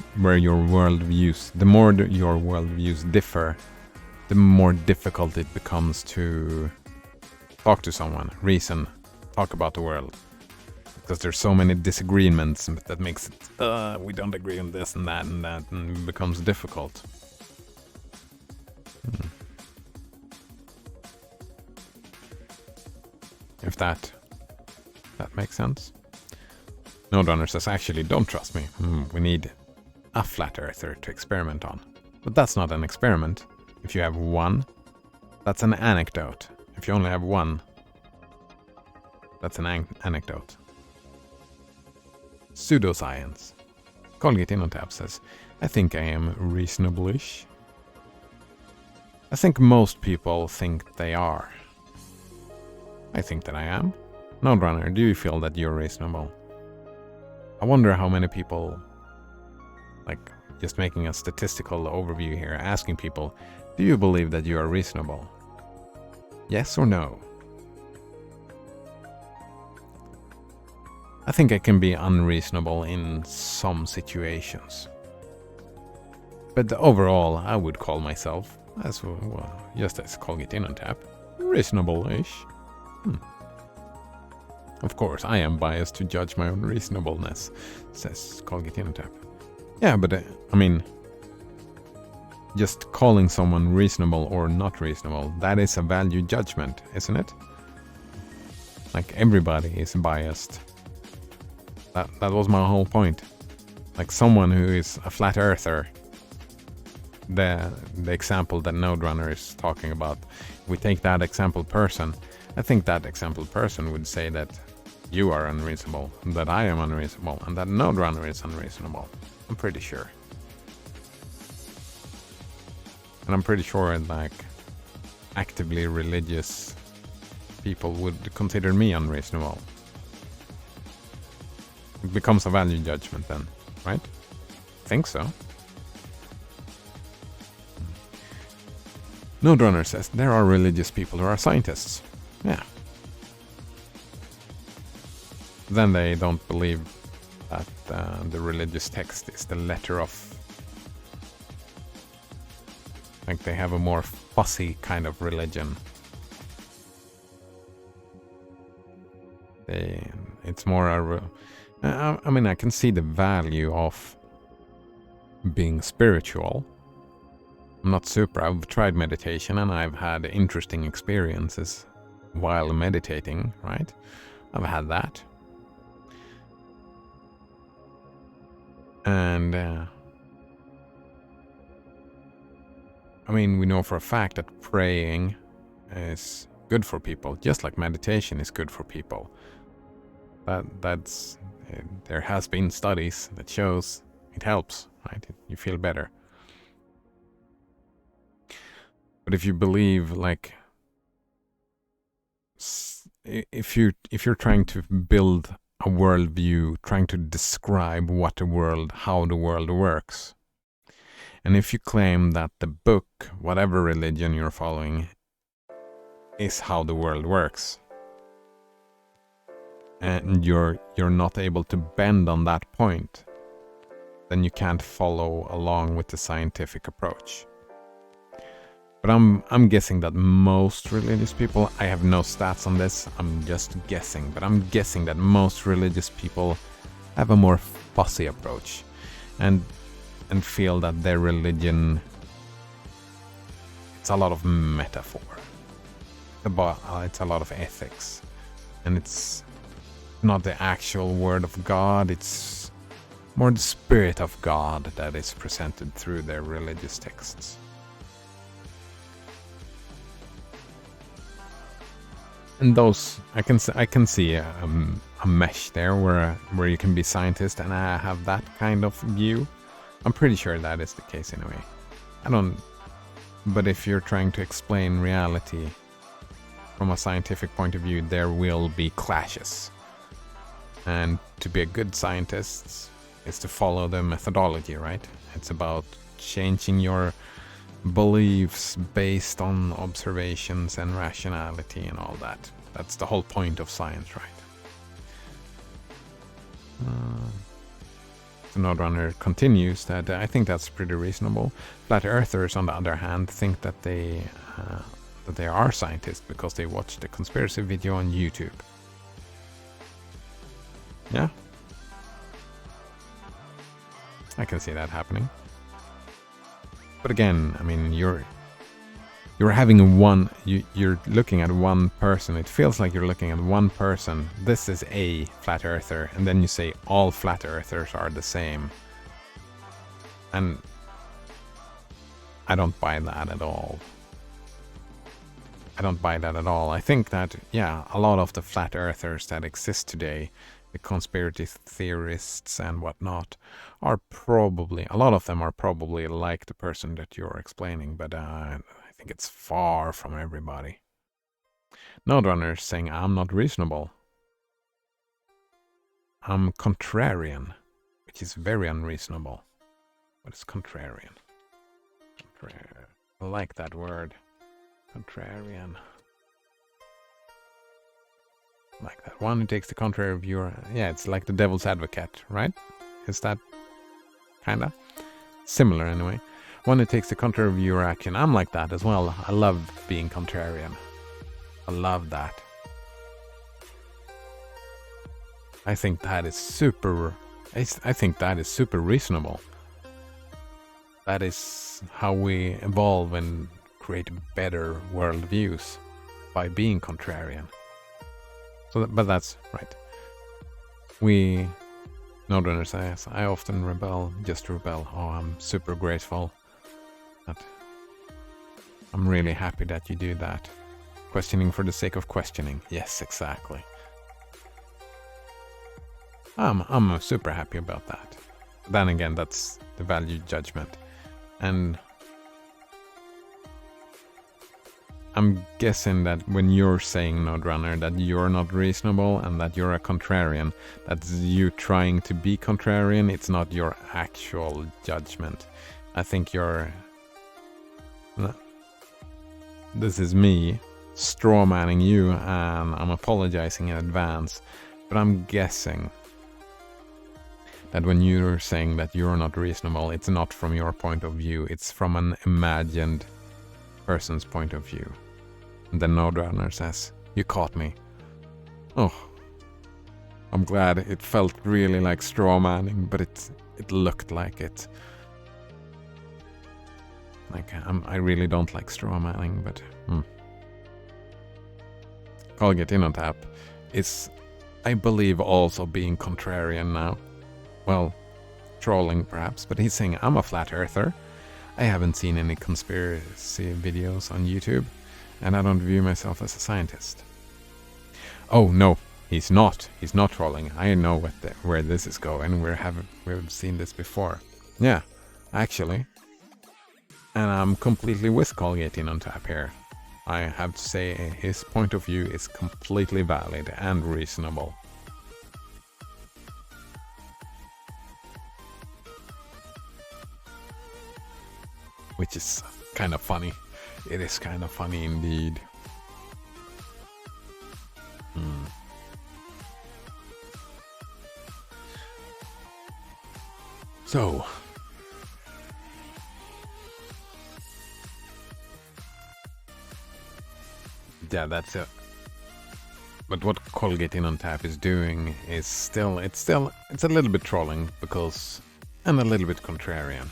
worldviews, the more your worldviews differ, the more difficult it becomes to talk to someone, reason, talk about the world, because there's so many disagreements that makes it we don't agree on this and that, and it becomes difficult. If that makes sense. Node Runner says, actually, don't trust me. We need a flat earther to experiment on. But that's not an experiment. If you have one, that's an anecdote. If you only have one, That's an anecdote. Pseudoscience. Colgate in on tap says, I think I am reasonable-ish. I think most people think they are. I think that I am. Node Runner, do you feel that you're reasonable? I wonder how many people, like just making a statistical overview here, asking people, do you believe that you are reasonable? Yes or no? I think I can be unreasonable in some situations. But overall, I would call myself, as well, just as Colgate in on tap, reasonable-ish. Of course, I am biased to judge my own reasonableness, says Colgate in on tap. Yeah, but I mean, just calling someone reasonable or not reasonable, that is a value judgment, isn't it? Like, everybody is biased. That was my whole point. Like, someone who is a flat earther, the example that Node Runner is talking about, we take that example person, I think that example person would say that you are unreasonable, that I am unreasonable, and that Node Runner is unreasonable. I'm pretty sure. And I'm pretty sure, like, actively religious people would consider me unreasonable. It becomes a value judgment then, right? I think so. Node Runner says there are religious people who are scientists. Yeah. Then they don't believe that the religious text is the letter of... Like, they have a more fussy kind of religion. It's more a... I mean, I can see the value of being spiritual. I'm not super. I've tried meditation and I've had interesting experiences while meditating, right? I've had that. And I mean, we know for a fact that praying is good for people, just like meditation is good for people. There has been studies that shows it helps, right? You feel better. But if you believe, like, if you're trying to build a worldview, trying to describe how the world works, and if you claim that the book, whatever religion you're following, is how the world works, and you're not able to bend on that point, then you can't follow along with the scientific approach. But I'm guessing that most religious people, I have no stats on this, I'm just guessing, but I'm guessing that most religious people have a more fussy approach and feel that their religion, it's a lot of metaphor. It's a lot of ethics. And it's not the actual word of God, it's more the spirit of God that is presented through their religious texts. And those, I can see a mesh there where you can be scientist and I have that kind of view. I'm pretty sure that is the case anyway. But if you're trying to explain reality from a scientific point of view, there will be clashes. And to be a good scientist is to follow the methodology, right? It's about changing your beliefs based on observations and rationality and all that. That's the whole point of science, right? So Node Runner continues that I think that's pretty reasonable. Flat Earthers, on the other hand, think that they are scientists because they watched the conspiracy video on YouTube. Yeah, I can see that happening. But again, I mean, you're looking at one person. It feels like you're looking at one person. This is a flat earther, and then you say all flat earthers are the same. And I don't buy that at all. I don't buy that at all. I think that, yeah, a lot of the flat earthers that exist today, the conspiracy theorists and whatnot, are probably, a lot of them are probably like the person that you're explaining, but I think it's far from everybody. Node runners saying, I'm not reasonable. I'm contrarian, which is very unreasonable. What is contrarian? I like that word. Contrarian. Like that one who takes the contrary view. Yeah, it's like the devil's advocate, right? Is that kinda? Similar anyway. One who takes the contrary view or action. I'm like that as well. I love being contrarian. I love that. I think that is super... I think that is super reasonable. That is how we evolve and create better worldviews, by being contrarian. So, but that's right. We, Node runners, I often rebel, just rebel. Oh, I'm super grateful. That I'm really happy that you do that. Questioning for the sake of questioning. Yes, exactly. I'm super happy about that. But then again, that's the value judgment. And I'm guessing that when you're saying, Node runner, that you're not reasonable and that you're a contrarian, that's you trying to be contrarian, it's not your actual judgment. I think you're... This is me strawmanning you, and I'm apologizing in advance, but I'm guessing that when you're saying that you're not reasonable, it's not from your point of view, it's from an imagined person's point of view. And the Node runner says, you caught me. Oh, I'm glad. It felt really like straw manning, but it looked like it. Like, I really don't like straw manning, but Colgate in on tap is, I believe, also being contrarian now. Well, trolling perhaps, but he's saying, I'm a flat earther. I haven't seen any conspiracy videos on YouTube, and I don't view myself as a scientist. Oh no, he's not. He's not trolling. I know where this is going. We've seen this before. Yeah, actually. And I'm completely with Colgate in on tap here. I have to say his point of view is completely valid and reasonable. Which is kind of funny. It is kind of funny indeed. So, yeah, that's it. But what Colgate in on tap is doing is still, it's a little bit trolling because, and a little bit contrarian.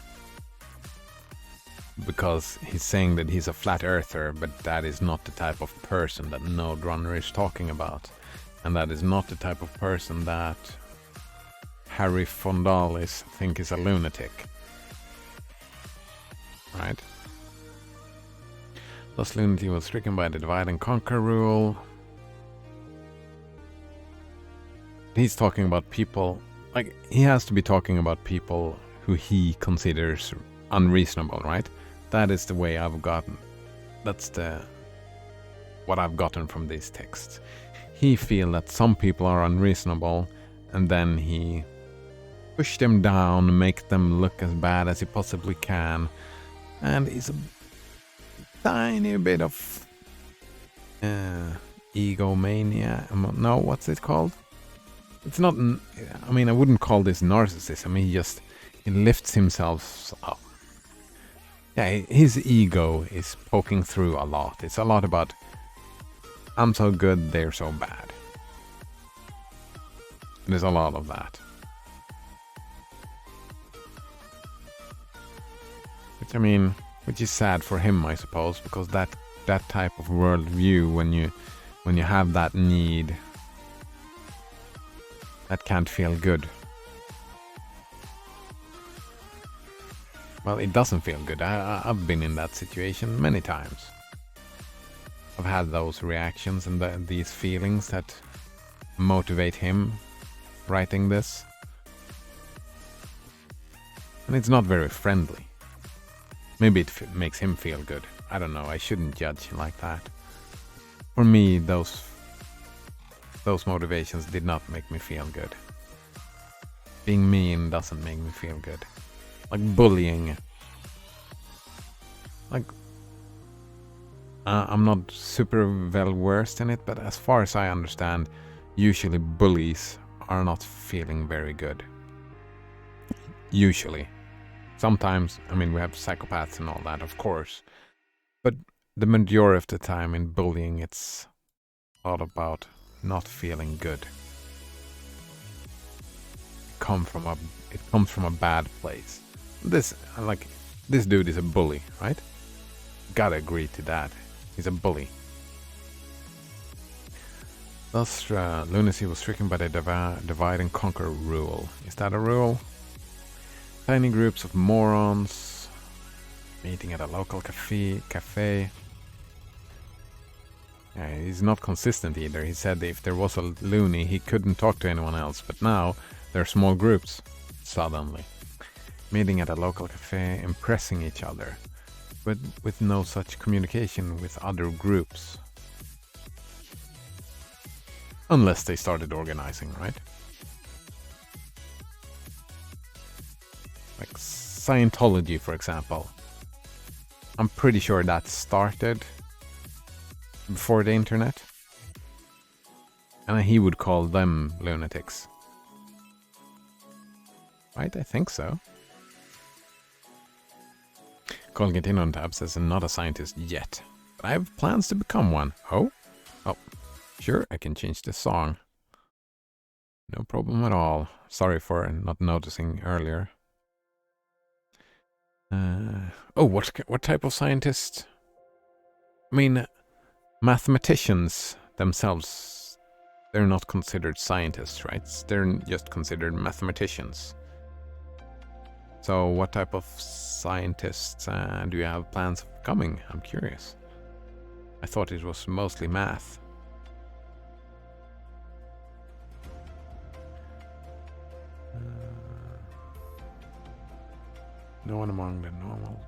Because he's saying that he's a flat earther, but that is not the type of person that Node runner is talking about. And that is not the type of person that Harry Fondalis think is a lunatic. Right? Thus lunacy was stricken by the divide and conquer rule. He's talking about people, like, he has to be talking about people who he considers unreasonable, right? That is the way I've gotten. That's what I've gotten from these texts. He feels that some people are unreasonable, and then he push them down, make them look as bad as he possibly can, and it's a tiny bit of egomania. No, what's it called? It's not. I mean, I wouldn't call this narcissism. He lifts himself up. Yeah, his ego is poking through a lot. It's a lot about, I'm so good, they're so bad. There's a lot of that. Which is sad for him, I suppose, because that type of worldview, when you have that need, that can't feel good. Well, it doesn't feel good. I've been in that situation many times. I've had those reactions and these feelings that motivate him writing this. And it's not very friendly. Maybe it makes him feel good. I don't know, I shouldn't judge like that. For me, those motivations did not make me feel good. Being mean doesn't make me feel good. Like bullying. Like, I'm not super well versed in it, but as far as I understand, usually bullies are not feeling very good. Usually. Sometimes, I mean, we have psychopaths and all that, of course. But the majority of the time in bullying, it's all about not feeling good. It comes from a bad place. This dude is a bully, right? Gotta agree to that. He's a bully. Thus, lunacy was stricken by the divide and conquer rule. Is that a rule? Tiny groups of morons meeting at a local cafe. Yeah, he's not consistent either. He said if there was a loony, he couldn't talk to anyone else. But now, there are small groups, suddenly. Meeting at a local cafe, impressing each other. But with no such communication with other groups. Unless they started organizing, right? Like Scientology, for example. I'm pretty sure that started before the internet. And he would call them lunatics. Right? I think so. Calling in on tab says I'm not a scientist yet, but I have plans to become one. Oh? Oh. Sure, I can change the song. No problem at all. Sorry for not noticing earlier. Oh, what type of scientist? I mean, mathematicians themselves, they're not considered scientists, right? They're just considered mathematicians. So what type of scientists do you have plans of becoming? I'm curious. I thought it was mostly math. No one among the normal.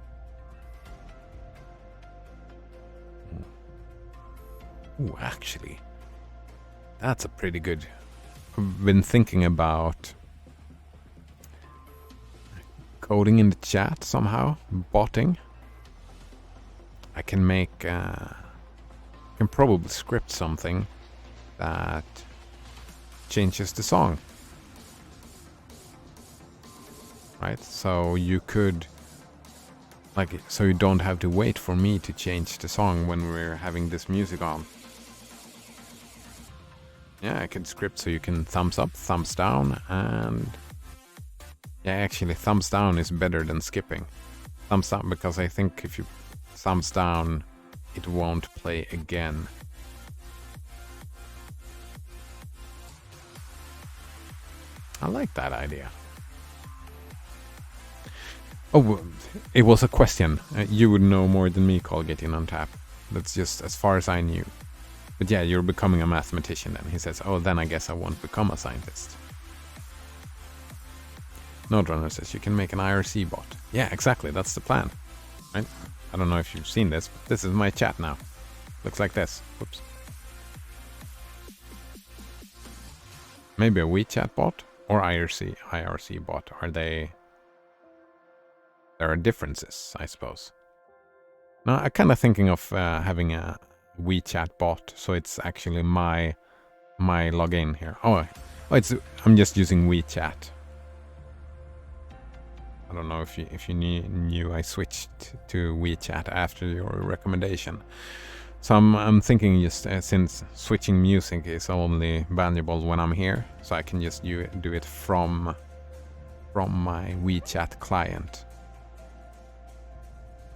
Ooh, actually, that's a pretty good. I've been thinking about coding in the chat somehow, botting. I can make, can probably script something that changes the song. Right, so you could, so you don't have to wait for me to change the song when we're having this music on. Yeah, I could script so you can thumbs up, thumbs down, and yeah, actually thumbs down is better than skipping. Thumbs up, because I think if you thumbs down, it won't play again. I like that idea. Oh, it was a question. You would know more than me, Colgate on tap. That's just as far as I knew. But yeah, you're becoming a mathematician then. He says, oh, then I guess I won't become a scientist. Nodrunner says you can make an IRC bot. Yeah, exactly. That's the plan. Right? I don't know if you've seen this, but this is my chat now. Looks like this. Whoops. Maybe a WeChat bot or IRC bot. Are they... There are differences, I suppose. No, I'm kind of thinking of having a WeChat bot, so it's actually my login here. Oh, I'm just using WeChat. I don't know if you knew I switched to WeChat after your recommendation. So I'm thinking just since switching music is only valuable when I'm here, so I can just do it from my WeChat client.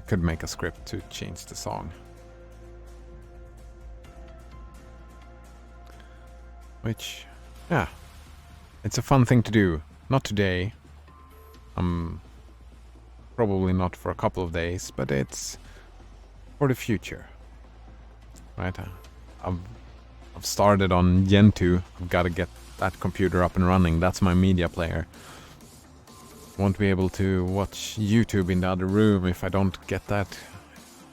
Could make a script to change the song. Which, yeah, it's a fun thing to do. Not today. Probably not for a couple of days, but it's for the future. right? I've started on Gen 2. I've got to get that computer up and running. That's my media player. Won't be able to watch YouTube in the other room if I don't get that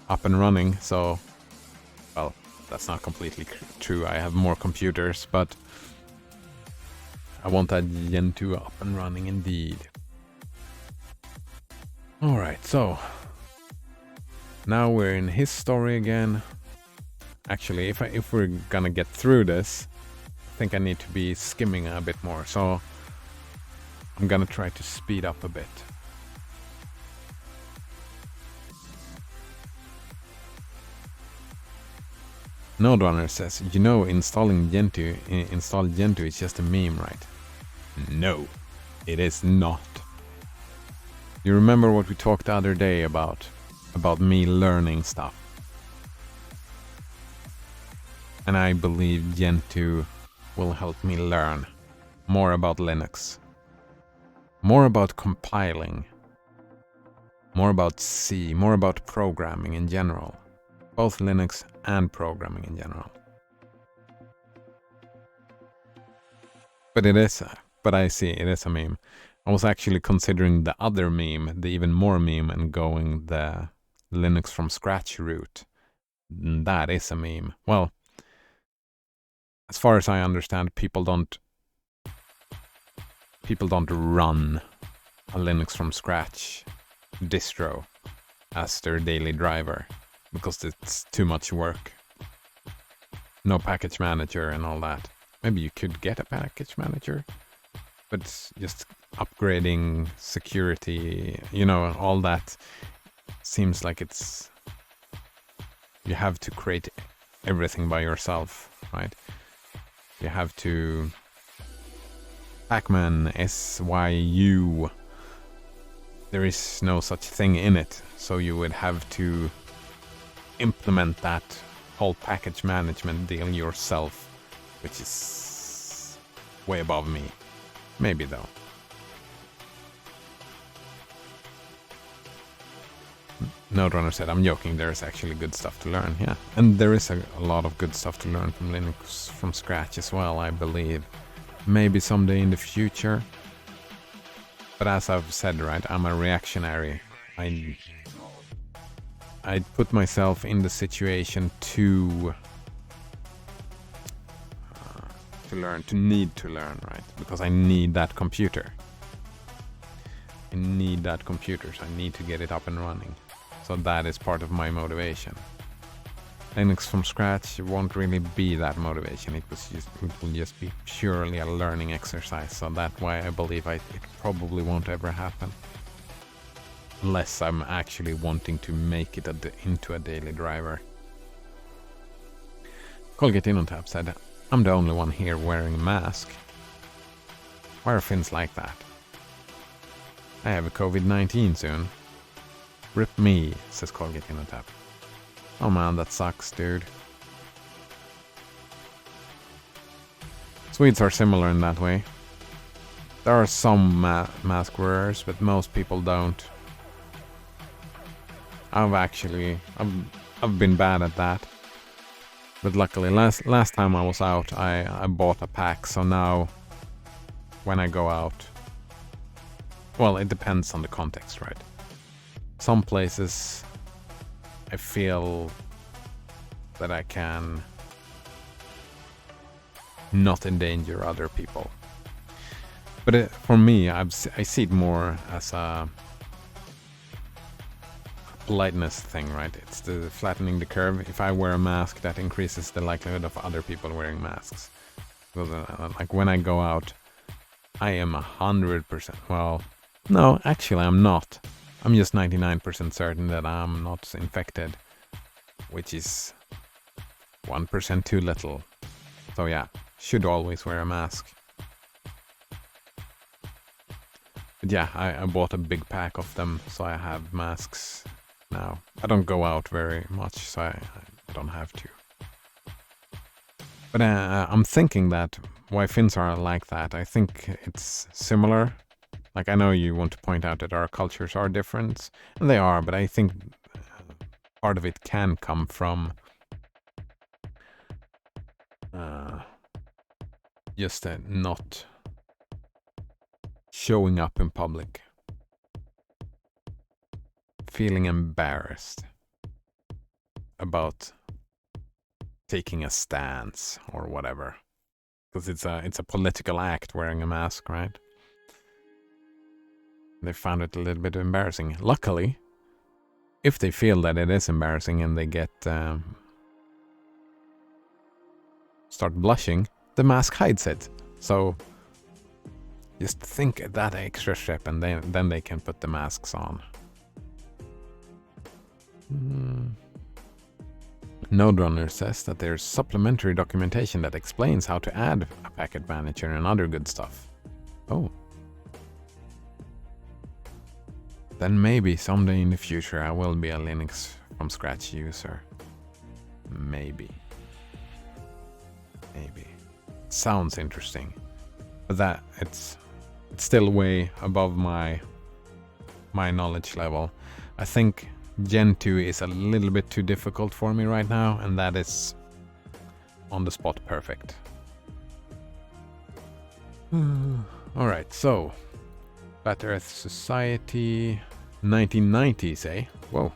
up and running. So, well, that's not completely true. I have more computers, but I want that Gen 2 up and running indeed. Alright, so now we're in his story again. Actually, if we're gonna get through this, I think I need to be skimming a bit more. So I'm gonna try to speed up a bit. Node Runner says, you know, installing Gentoo is just a meme, right? No, it is not. You remember what we talked the other day about me learning stuff? And I believe Gentoo will help me learn more about Linux, more about compiling, more about C, more about programming in general, both Linux and programming in general. But I see it is a meme. I was actually considering the other meme, the even more meme, and going the Linux from scratch route. That is a meme. Well, as far as I understand, people don't run a Linux from scratch distro as their daily driver because it's too much work. No package manager and all that. Maybe you could get a package manager, but just upgrading security, you know, all that seems like you have to create everything by yourself, right? You have to Pacman SYU. There is no such thing in it, so you would have to implement that whole package management deal yourself, which is way above me. Maybe though. Node Runner said, I'm joking, there's actually good stuff to learn. Yeah, and there is a lot of good stuff to learn from Linux from scratch as well, I believe. Maybe someday in the future. But as I've said, right, I'm a reactionary. I put myself in the situation to learn, to need to learn, right? Because I need that computer. I need that computer, so I need to get it up and running. So that is part of my motivation. Linux from scratch won't really be that motivation. It will just be purely a learning exercise. So that's why I believe it probably won't ever happen. Unless I'm actually wanting to make it into a daily driver. Colgate InnoTap said, I'm the only one here wearing a mask. Why are Finns like that? I have a COVID-19 soon. Rip me, says Colgate InnoTap. Oh man, that sucks, dude. Swedes are similar in that way. There are some mask wearers, but most people don't. I've been bad at that. But luckily, last time I was out, I bought a pack, so now when I go out, well, it depends on the context, right? Some places I feel that I can not endanger other people. But for me, I see it more as a politeness thing, right? It's the flattening the curve. If I wear a mask, that increases the likelihood of other people wearing masks. So like when I go out, I am 100%. Well, no, actually I'm not. I'm just 99% certain that I'm not infected, which is 1% too little. So yeah, should always wear a mask. But yeah, I bought a big pack of them, so I have masks now. I don't go out very much, so I don't have to. But I'm thinking that why Finns are like that, I think it's similar. Like, I know you want to point out that our cultures are different, and they are, but I think part of it can come from just not showing up in public, feeling embarrassed about taking a stance or whatever, because it's a political act wearing a mask, right? They found it a little bit embarrassing. Luckily, if they feel that it is embarrassing and they get start blushing, the mask hides it. So just think that extra step, and then they can put the masks on. NodeRunner says that there's supplementary documentation that explains how to add a packet manager and other good stuff. Oh. Then maybe someday in the future I will be a Linux from scratch user. Maybe. Sounds interesting. But that it's still way above my knowledge level. I think Gen 2 is a little bit too difficult for me right now, and that is on the spot perfect. Alright, so Flat Earth Society 1990s, eh? Whoa.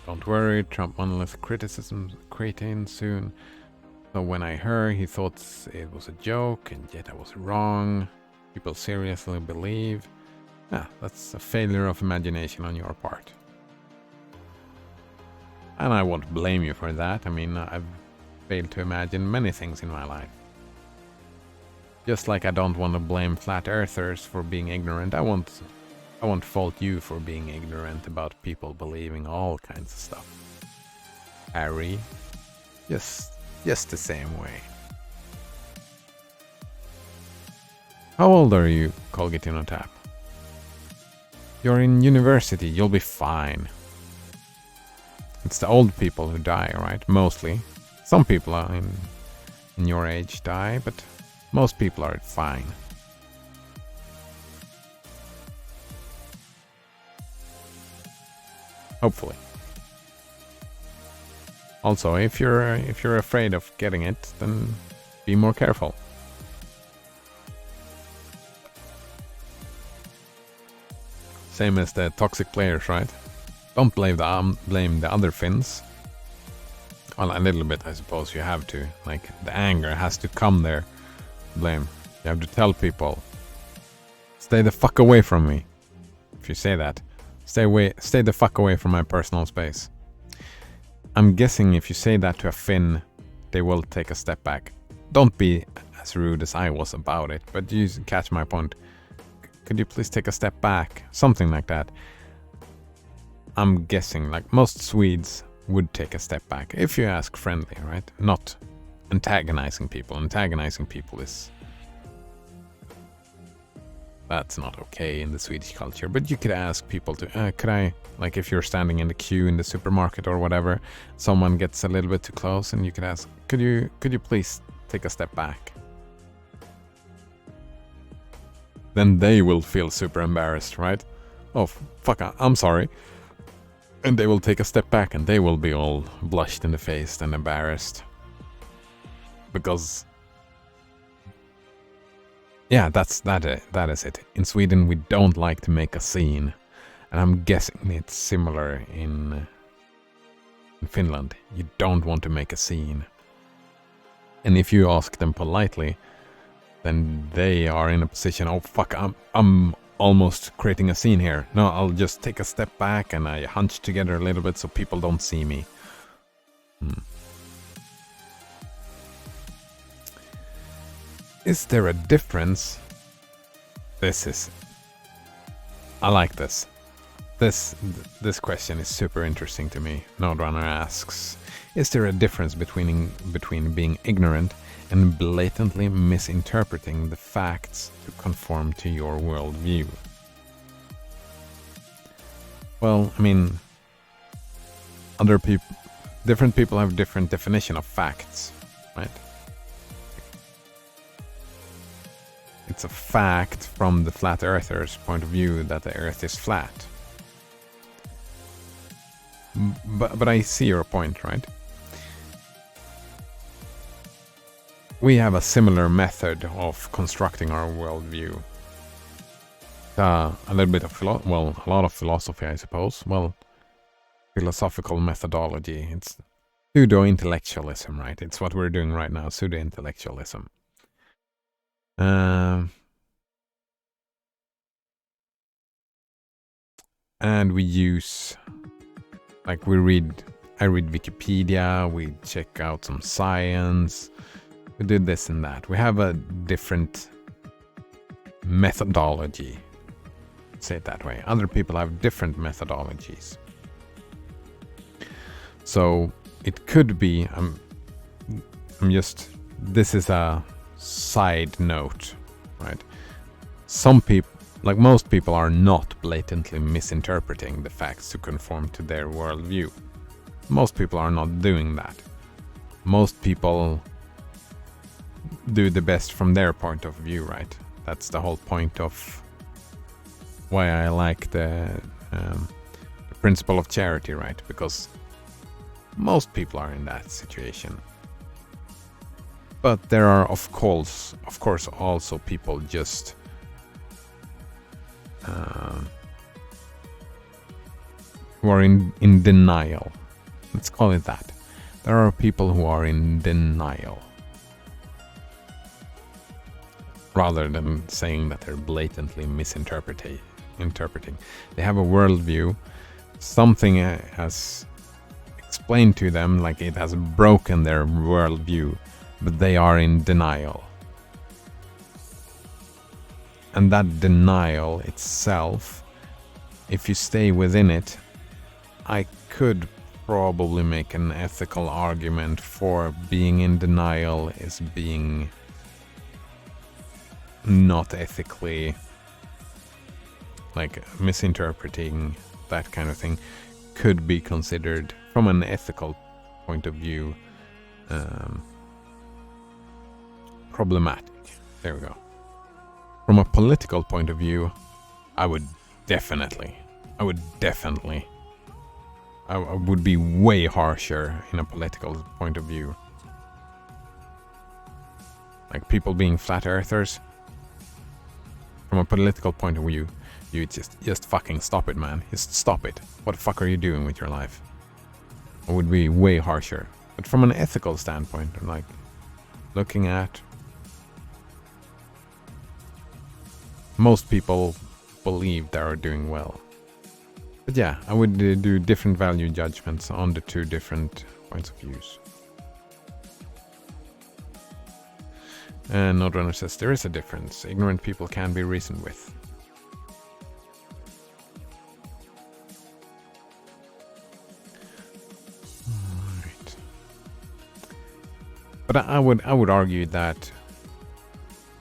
Don't worry, Trump monolith criticism creating soon. So when I heard, he thought it was a joke, and yet I was wrong. People seriously believe. Yeah, that's a failure of imagination on your part. And I won't blame you for that. I mean, I've failed to imagine many things in my life. Just like I don't want to blame flat earthers for being ignorant, I won't fault you for being ignorant about people believing all kinds of stuff. Harry, just the same way. How old are you, Colgate on Tap? You're in university, you'll be fine. It's the old people who die, right? Mostly. Some people are in your age die, but most people are fine. Hopefully. Also, if you're afraid of getting it, then be more careful. Same as the toxic players, right? Don't blame the other Finns. Well, a little bit, I suppose you have to. Like, the anger has to come there. Blame. You have to tell people, stay the fuck away from me. If you say that, stay the fuck away from my personal space. I'm guessing if you say that to a Finn, they will take a step back. Don't be as rude as I was about it, but you catch my point. Could you please take a step back? Something like that. I'm guessing, like, most Swedes would take a step back if you ask friendly, right? Not antagonizing people. Antagonizing people that's not okay in the Swedish culture. But you could ask people to, could I, like, if you're standing in the queue in the supermarket or whatever, someone gets a little bit too close, and you could ask, could you please take a step back? Then they will feel super embarrassed, right? Oh, fuck, I'm sorry. And they will take a step back, and they will be all blushed in the face and embarrassed. Because, yeah, that is it. In Sweden, we don't like to make a scene. And I'm guessing it's similar in Finland. You don't want to make a scene. And if you ask them politely, then they are in a position, oh fuck, I'm almost creating a scene here. No, I'll just take a step back and I hunch together a little bit so people don't see me. Is there a difference? I like this. This question is super interesting to me. NodeRunner asks, is there a difference between being ignorant and blatantly misinterpreting the facts to conform to your worldview? Well, I mean, different people have different definition of facts, right? It's a fact from the flat earthers' point of view that the earth is flat. But I see your point, right? we have a similar method of constructing our worldview. A little bit of a lot of philosophy, I suppose. Well, philosophical methodology. It's pseudo-intellectualism, right? It's what we're doing right now, pseudo-intellectualism. And we use, like, I read Wikipedia, we check out some science, we do this and that. We have a different methodology, say it that way. Other people have different methodologies. So it could be, this is a side note, right? Some people, like most people, are not blatantly misinterpreting the facts to conform to their worldview. Most people are not doing that. Most people do the best from their point of view, right? That's the whole point of why I like the principle of charity, right? Because most people are in that situation. But there are, of course, also people just who are in denial. Let's call it that. There are people who are in denial, rather than saying that they're blatantly misinterpreting. They have a worldview. Something has explained to them, like it has broken their worldview, but they are in denial. And that denial itself, if you stay within it, I could probably make an ethical argument for being in denial is being not ethically, like misinterpreting, that kind of thing could be considered from an ethical point of view problematic. There we go. From a political point of view, I would be way harsher in a political point of view. Like people being flat earthers, from a political point of view, you just fucking stop it, man. Just stop it. What the fuck are you doing with your life? I would be way harsher. But from an ethical standpoint, like looking at, most people believe they are doing well. But yeah, I would do different value judgments on the two different points of views. And Nodrunner says there is a difference. Ignorant people can be reasoned with. Alright. But I would argue that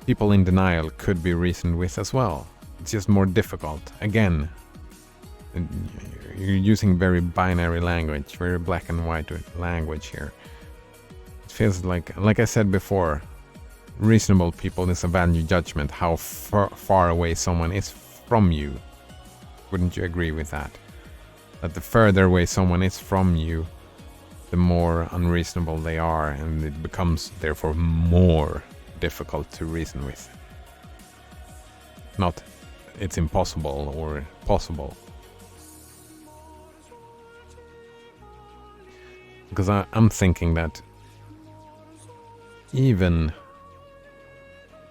people in denial could be reasoned with as well. It's just more difficult. Again, you're using very binary language, very black and white language here. It feels like I said before, reasonable people is a value judgment, how far away someone is from you. Wouldn't you agree with that? That the further away someone is from you, the more unreasonable they are, and it becomes therefore more difficult to reason with. Not it's impossible or possible. Because I'm thinking that even,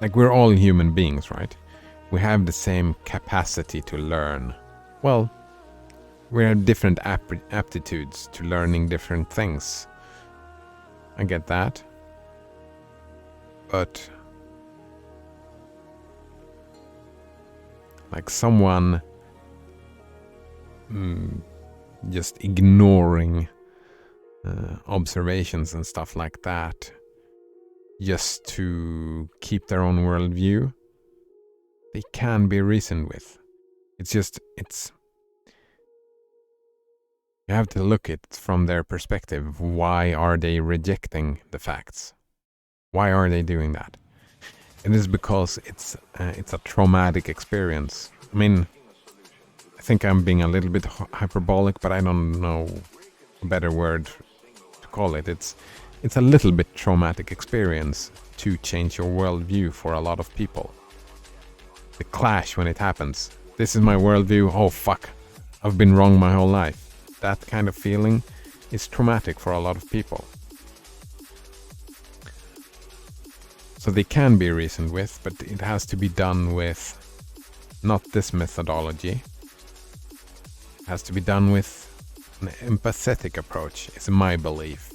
like, we're all human beings, right? We have the same capacity to learn. Well, we have different aptitudes to learning different things. I get that. But like someone just ignoring observations and stuff like that just to keep their own worldview, they can be reasoned with. You have to look at it from their perspective. Why are they rejecting the facts? Why are they doing that? It is because it's a traumatic experience. I mean, I think I'm being a little bit hyperbolic, but I don't know a better word to call it. it's a little bit traumatic experience to change your worldview for a lot of people. The clash when it happens. This is my worldview. Oh fuck, I've been wrong my whole life. That kind of feeling is traumatic for a lot of people. So they can be reasoned with, but it has to be done with not this methodology. It has to be done with an empathetic approach, is my belief.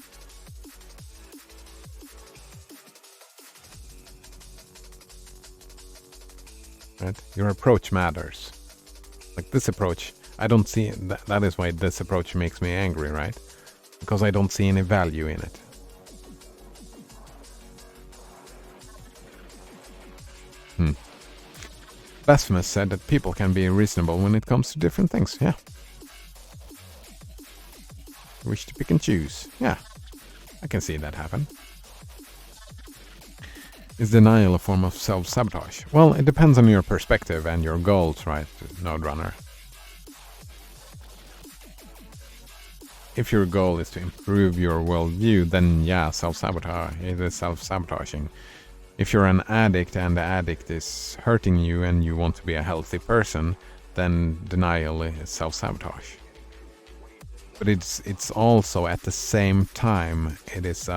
Right? Your approach matters. Like this approach, I don't see that is why this approach makes me angry, right? Because I don't see any value in it. Blasphemous said that people can be reasonable when it comes to different things. Yeah. Wish to pick and choose. Yeah. I can see that happen. Is denial a form of self-sabotage? Well, it depends on your perspective and your goals, right, Node Runner? If your goal is to improve your worldview, then yeah, self-sabotage. It is self-sabotaging. If you're an addict and the addict is hurting you and you want to be a healthy person, then denial is self-sabotage. But it's also at the same time, it is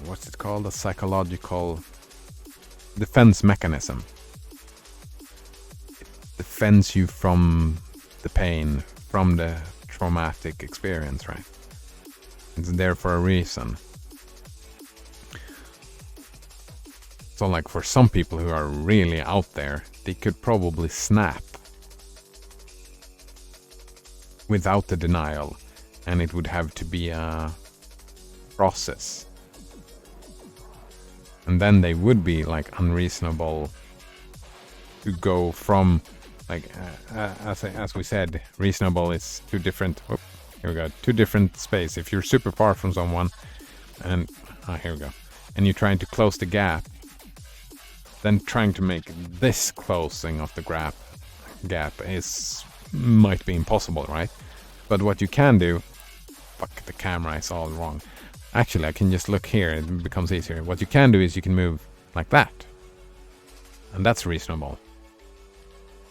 what's it called? A psychological defense mechanism. It defends you from the pain, from the traumatic experience, right? It's there for a reason. So like for some people who are really out there, they could probably snap without the denial, and it would have to be a process. And then they would be like unreasonable to go from like as we said, reasonable is two different. Oh, here we go, two different space. If you're super far from someone, and here we go, and you're trying to close the gap, then trying to make this closing of the gap might be impossible, right? But what you can do, fuck, the camera is all wrong. Actually, I can just look here, it becomes easier. What you can do is you can move like that. And that's reasonable.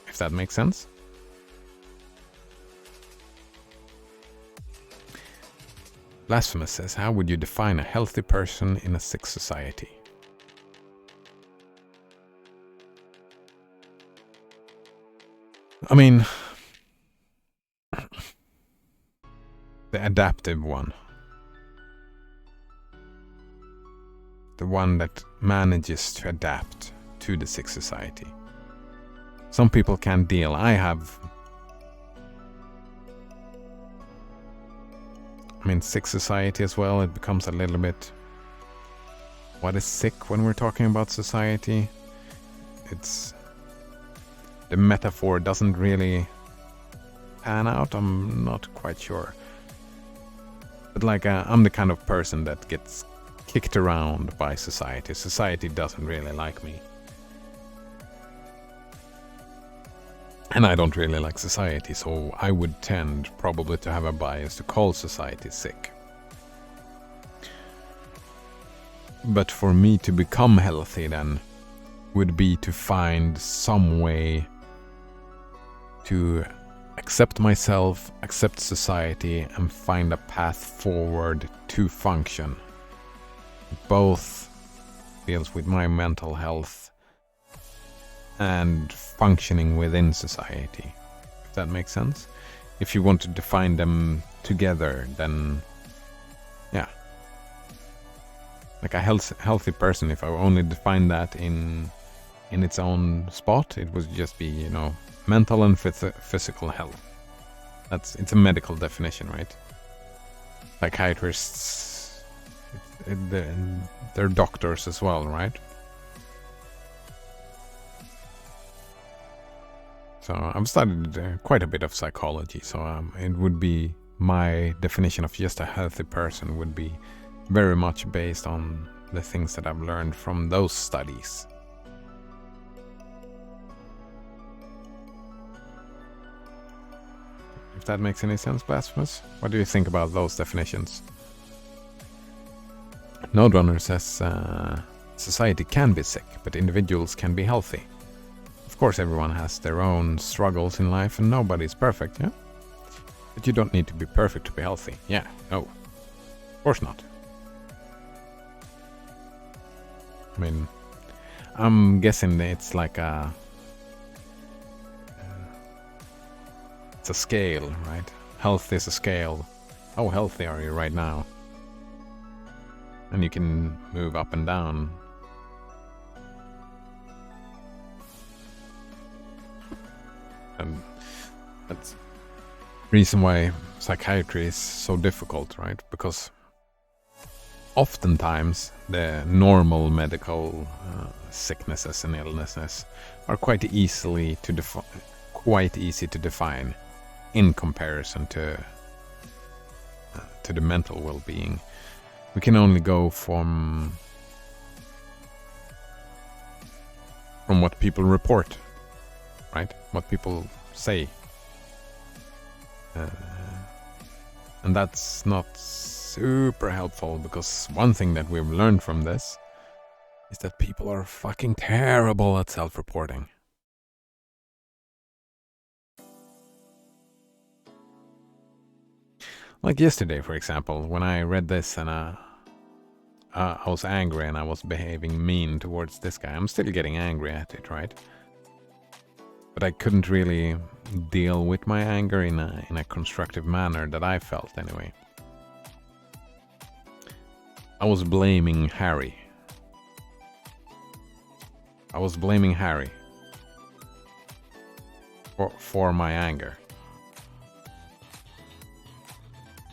If that makes sense. Blasphemous says, how would you define a healthy person in a sick society? I mean, the adaptive one. The one that manages to adapt to the sick society. Some people can't deal. I mean, sick society as well, it becomes a little bit... What is sick when we're talking about society? It's... The metaphor doesn't really pan out, I'm not quite sure. But like, I'm the kind of person that gets kicked around by society. Society doesn't really like me. And I don't really like society, so I would tend probably to have a bias to call society sick. But for me to become healthy then would be to find some way to accept myself, accept society, and find a path forward to function. Both deals with my mental health and functioning within society, if that makes sense. If you want to define them together, then yeah. Like a healthy person, if I only define that in its own spot, it would just be, you know, mental and physical health. It's a medical definition, right? Psychiatrists, they're doctors as well, right? So I've studied quite a bit of psychology, so it would be my definition of just a healthy person would be very much based on the things that I've learned from those studies. If that makes any sense, Blasphemous? What do you think about those definitions? Node Runner says society can be sick, but individuals can be healthy. Of course, everyone has their own struggles in life and nobody's perfect, yeah? But you don't need to be perfect to be healthy. Yeah, no. Of course not. I mean, I'm guessing it's like it's a scale, right? Health is a scale. How healthy are you right now? And you can move up and down. And that's the reason why psychiatry is so difficult, right? Because oftentimes the normal medical sicknesses and illnesses are quite easy to define in comparison to the mental well-being. We can only go from what people report, right? What people say. And that's not super helpful, because one thing that we've learned from this is that people are fucking terrible at self-reporting. Like yesterday, for example, when I read this and I was angry and I was behaving mean towards this guy. I'm still getting angry at it, right? But I couldn't really deal with my anger in a constructive manner that I felt anyway. I was blaming Harry. For my anger.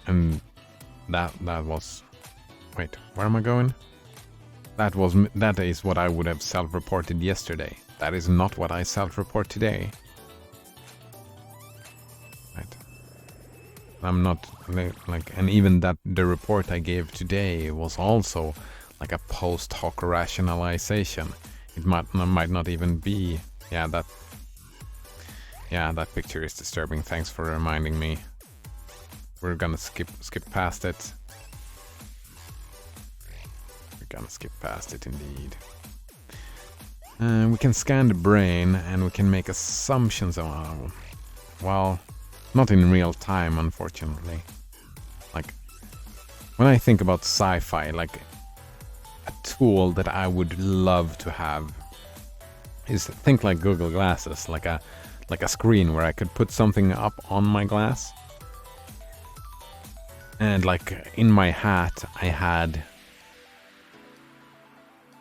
And that was... Wait, where am I going? That is what I would have self-reported yesterday. That is not what I self-report today. Right. I'm not like, and even that the report I gave today was also like a post hoc rationalization. It might not even be. Yeah, that picture is disturbing. Thanks for reminding me. We're gonna skip past it. We're gonna skip past it indeed. We can scan the brain and we can make assumptions on, well, not in real time, unfortunately. Like, when I think about sci-fi, like a tool that I would love to have is, think like Google Glasses, like a screen where I could put something up on my glass. And like in my hat, I had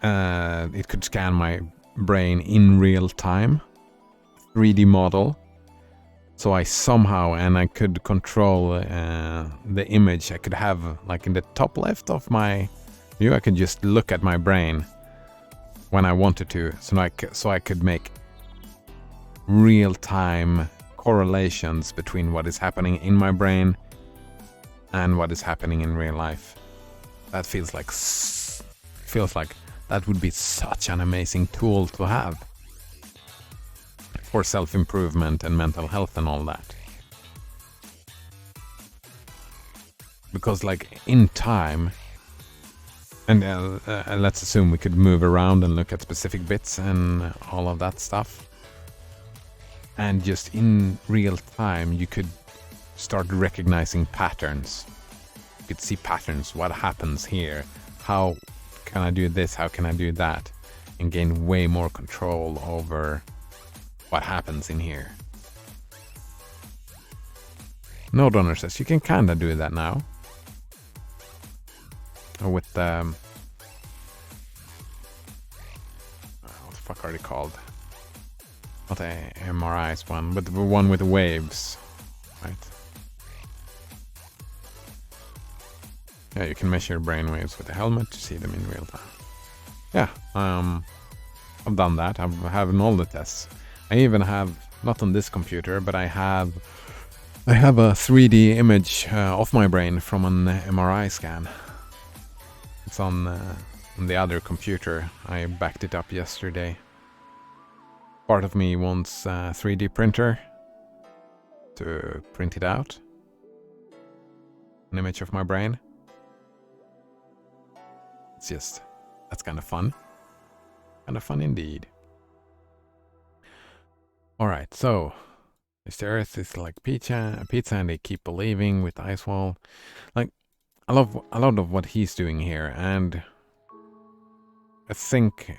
it could scan my brain in real time, 3D model. So I somehow, and I could control the image. I could have, like in the top left of my view, I could just look at my brain when I wanted to. So I could make real-time correlations between what is happening in my brain and what is happening in real life. That feels like that would be such an amazing tool to have for self-improvement and mental health and all that. Because like in time, and let's assume we could move around and look at specific bits and all of that stuff. And just in real time, you could start recognizing patterns. You could see patterns, what happens here, how can I do this, how can I do that, and gain way more control over what happens in here. Node Runner says you can kinda do that now. With what the fuck are they called? Not a MRI's one, but the one with the waves, right? Yeah, you can measure brain waves with a helmet to see them in real time. Yeah, I've done that. I've having all the tests. I even have, not on this computer, but I have a 3D image of my brain from an MRI scan. It's on the other computer. I backed it up yesterday. Part of me wants a 3D printer to print it out. An image of my brain. that's kind of fun. Kind of fun indeed. All right, so the Earth is like pizza, and they keep believing with the ice wall. Like, I love a lot of what he's doing here, and I think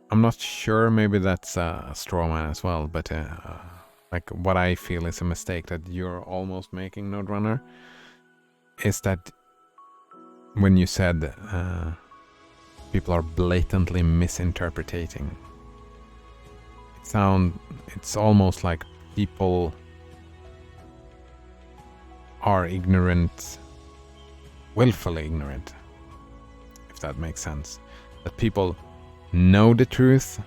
I'm not sure, maybe that's a straw man as well, but like what I feel is a mistake that you're almost making, Node Runner, is that when you said people are blatantly misinterpreting, it's almost like people are ignorant, willfully ignorant, if that makes sense. That people know the truth,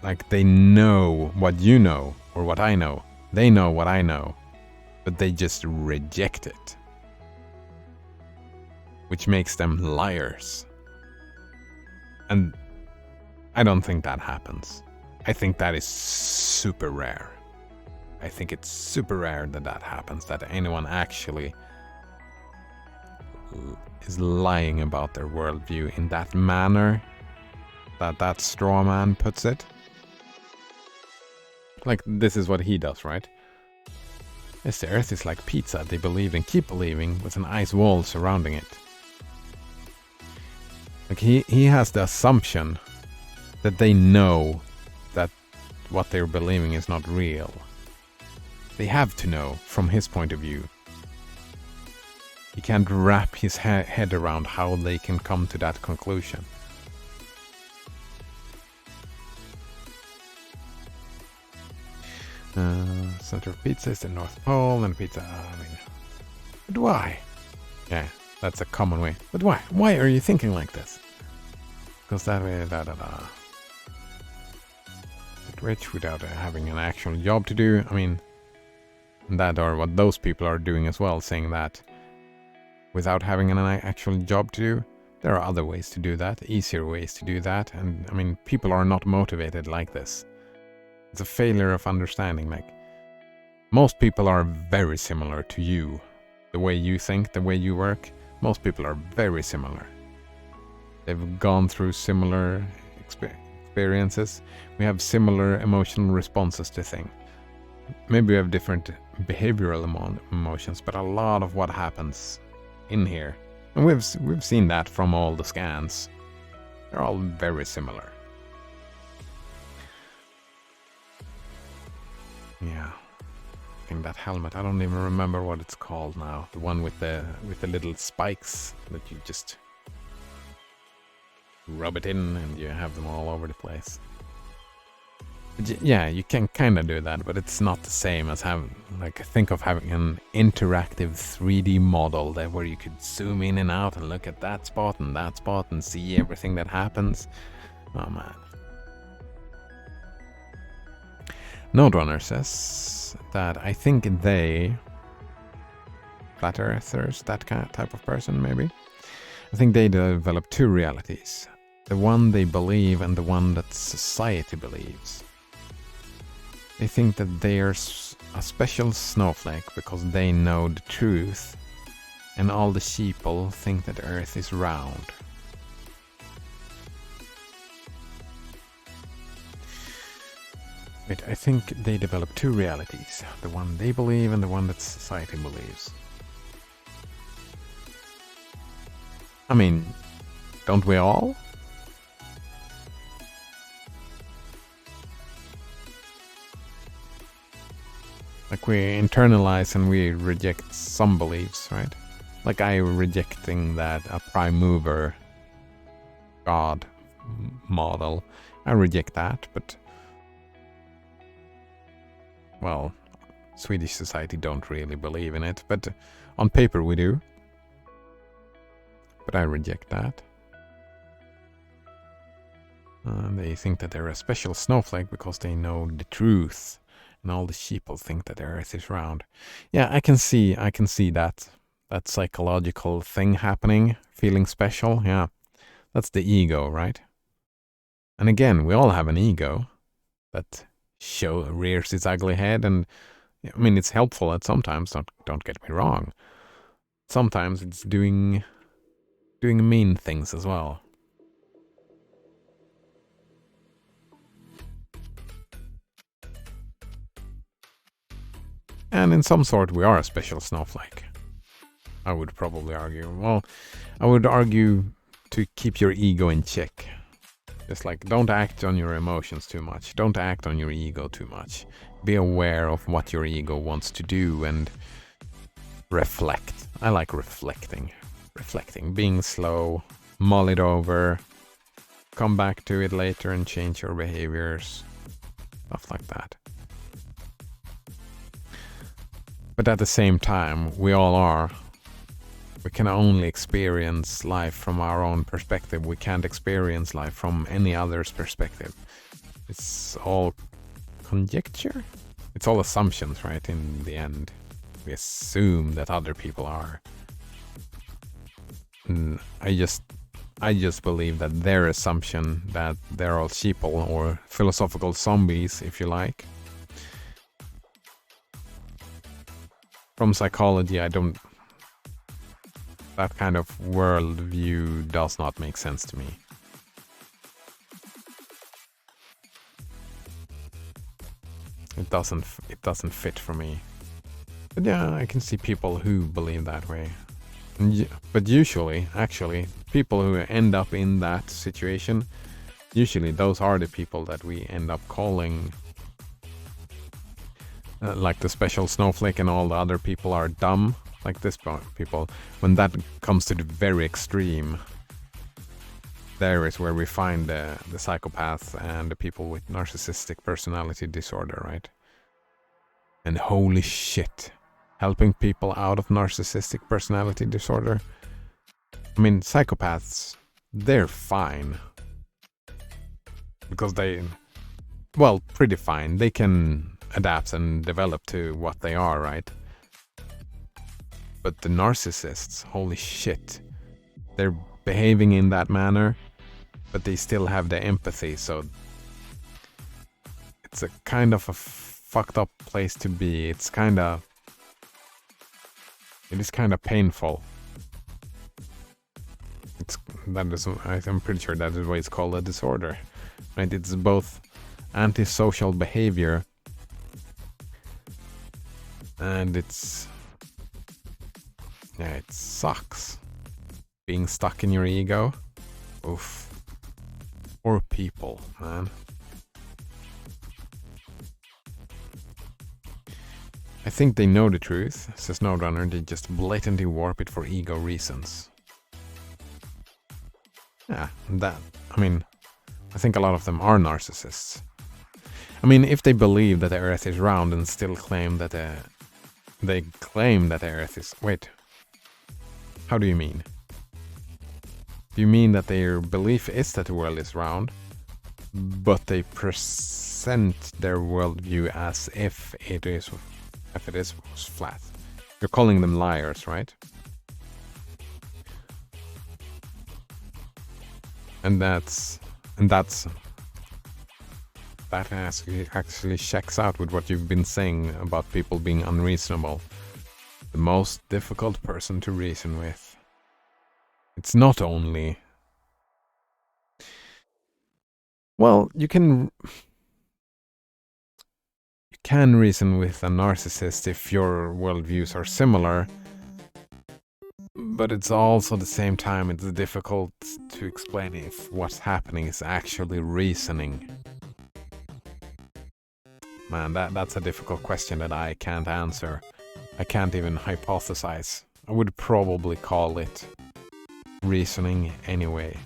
like they know what you know or what I know. They know what I know, but they just reject it, which makes them liars. And I don't think that happens. I think that is super rare. I think it's super rare that happens, that anyone actually is lying about their worldview in that manner that straw man puts it. Like, this is what he does, right? Yes, the Earth is like pizza, they believe and keep believing, with an ice wall surrounding it. Like, he has the assumption that they know that what they're believing is not real. They have to know from his point of view. He can't wrap his head around how they can come to that conclusion. Center of pizza is the North Pole, and pizza, but why? Yeah, that's a common way. But why? Why are you thinking like this? Because that way, Get rich without having an actual job to do. I mean, that or what those people are doing as well, saying that without having an actual job to do, there are other ways to do that, easier ways to do that. And I mean, people are not motivated like this. It's a failure of understanding. Like, most people are very similar to you. The way you think, the way you work, most people are very similar. They've gone through similar experiences. We have similar emotional responses to things. Maybe we have different behavioral emotions, but a lot of what happens in here, and we've seen that from all the scans, they're all very similar. Yeah, I think that helmet, I don't even remember what it's called now. The one with the little spikes that you just rub it in and you have them all over the place. Yeah, you can kind of do that, but it's not the same as having, like, think of having an interactive 3D model there where you could zoom in and out and look at that spot and see everything that happens. Oh man. Node Runner says that I think they, flat earthers, that kind of type of person maybe, I think they develop two realities. The one they believe and the one that society believes. They think that they're a special snowflake because they know the truth, and all the sheeple think that Earth is round. Wait, I think they develop two realities. The one they believe and the one that society believes. I mean, don't we all? Like, we internalize and we reject some beliefs, right? Like, I rejecting that a prime mover God model. I reject that, but well, Swedish society don't really believe in it, but on paper we do. But I reject that. They think that they're a special snowflake because they know the truth, and all the sheeple think that the Earth is round. Yeah, I can see that psychological thing happening, feeling special. Yeah, that's the ego, right? And again, we all have an ego that rears its ugly head, and I mean, it's helpful at sometimes. Don't get me wrong, sometimes it's doing mean things as well. And in some sort we are a special snowflake, I would probably argue. Well, I would argue to keep your ego in check. Just like, don't act on your emotions too much. Don't act on your ego too much. Be aware of what your ego wants to do and reflect. I like reflecting. Being slow, mull it over, come back to it later and change your behaviors. Stuff like that. But at the same time, we can only experience life from our own perspective. We can't experience life from any other's perspective. It's all conjecture? It's all assumptions, right? In the end, we assume that other people are. And I just believe that their assumption that they're all sheeple or philosophical zombies, if you like. From psychology, that kind of worldview does not make sense to me. It doesn't fit for me. But yeah, I can see people who believe that way. But usually, actually, people who end up in that situation, usually those are the people that we end up calling like the special snowflake, and all the other people are dumb. Like this people, when that comes to the very extreme, there is where we find the psychopaths and the people with narcissistic personality disorder, right? And holy shit, helping people out of narcissistic personality disorder. I mean, psychopaths, they're fine. Because well, pretty fine. They can adapt and develop to what they are, right? But the narcissists, holy shit, they're behaving in that manner, but they still have the empathy, so it's a kind of a fucked up place to be. It is kind of painful. I'm pretty sure that is why it's called a disorder, right? It's both antisocial behavior and it sucks being stuck in your ego. Oof. Poor people, man. I think they know the truth, says Nodrunner. They just blatantly warp it for ego reasons. Yeah, I think a lot of them are narcissists. I mean, if they believe that the Earth is round and still claim that they claim that the Earth is... Wait. How do you mean? Do you mean that their belief is that the world is round, but they present their worldview as if it is flat? You're calling them liars, right? That actually checks out with what you've been saying about people being unreasonable. The most difficult person to reason with. It's not only... Well, you can reason with a narcissist if your worldviews are similar, but it's also at the same time it's difficult to explain if what's happening is actually reasoning. Man, that's a difficult question that I can't answer. I can't even hypothesize. I would probably call it reasoning anyway.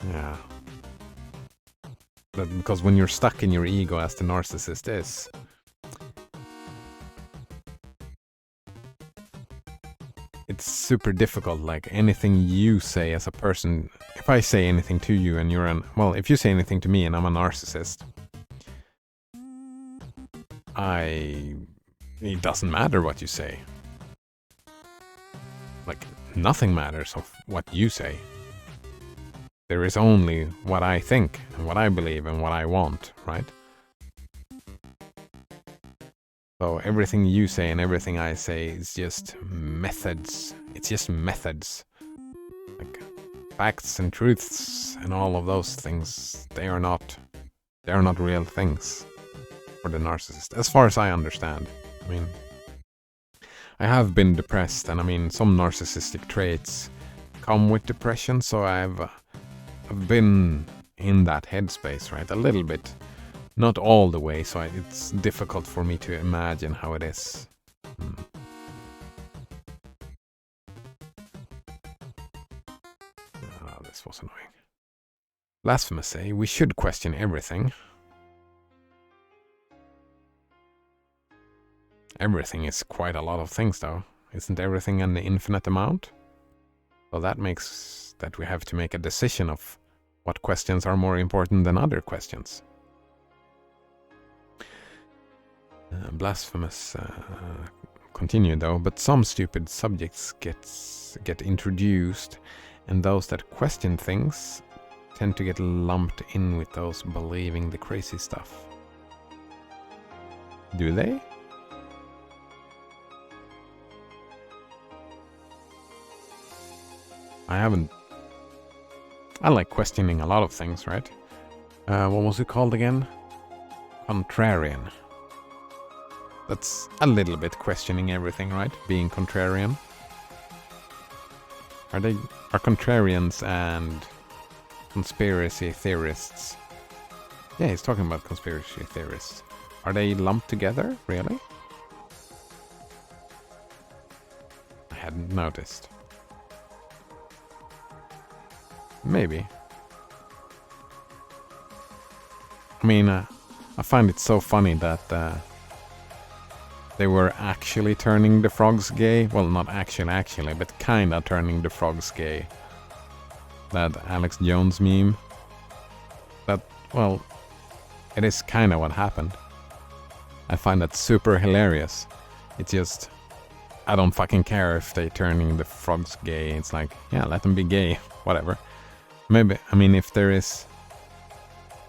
Yeah. But because when you're stuck in your ego as the narcissist is, it's super difficult. Like anything you say as a person, if I say anything to you and you're if you say anything to me and I'm a narcissist, it doesn't matter what you say. Like, nothing matters of what you say. There is only what I think, and what I believe, and what I want, right? So everything you say and everything I say is just methods. It's just methods. Like facts and truths and all of those things, they are not real things for the narcissist, as far as I understand. I mean, I have been depressed, and I mean, some narcissistic traits come with depression, so I've been in that headspace, right? A little bit. Not all the way, so it's difficult for me to imagine how it is. Oh, this was annoying. Blasphemous say, we should question everything. Everything is quite a lot of things, though. Isn't everything an infinite amount? So that makes that we have to make a decision of what questions are more important than other questions. Blasphemous continue, though, but some stupid subjects get introduced, and those that question things tend to get lumped in with those believing the crazy stuff. Do they? I like questioning a lot of things, right? What was it called again? Contrarian. That's a little bit questioning everything, right? Being contrarian. Are contrarians and conspiracy theorists? Yeah, he's talking about conspiracy theorists. Are they lumped together, really? I hadn't noticed. Maybe. I mean, I find it so funny that they were actually turning the frogs gay. Well, not actually, but kinda turning the frogs gay. That Alex Jones meme. That, well, it is kinda what happened. I find that super hilarious. It's just, I don't fucking care if they turning the frogs gay. It's like, yeah, let them be gay, whatever. Maybe, I mean, if there is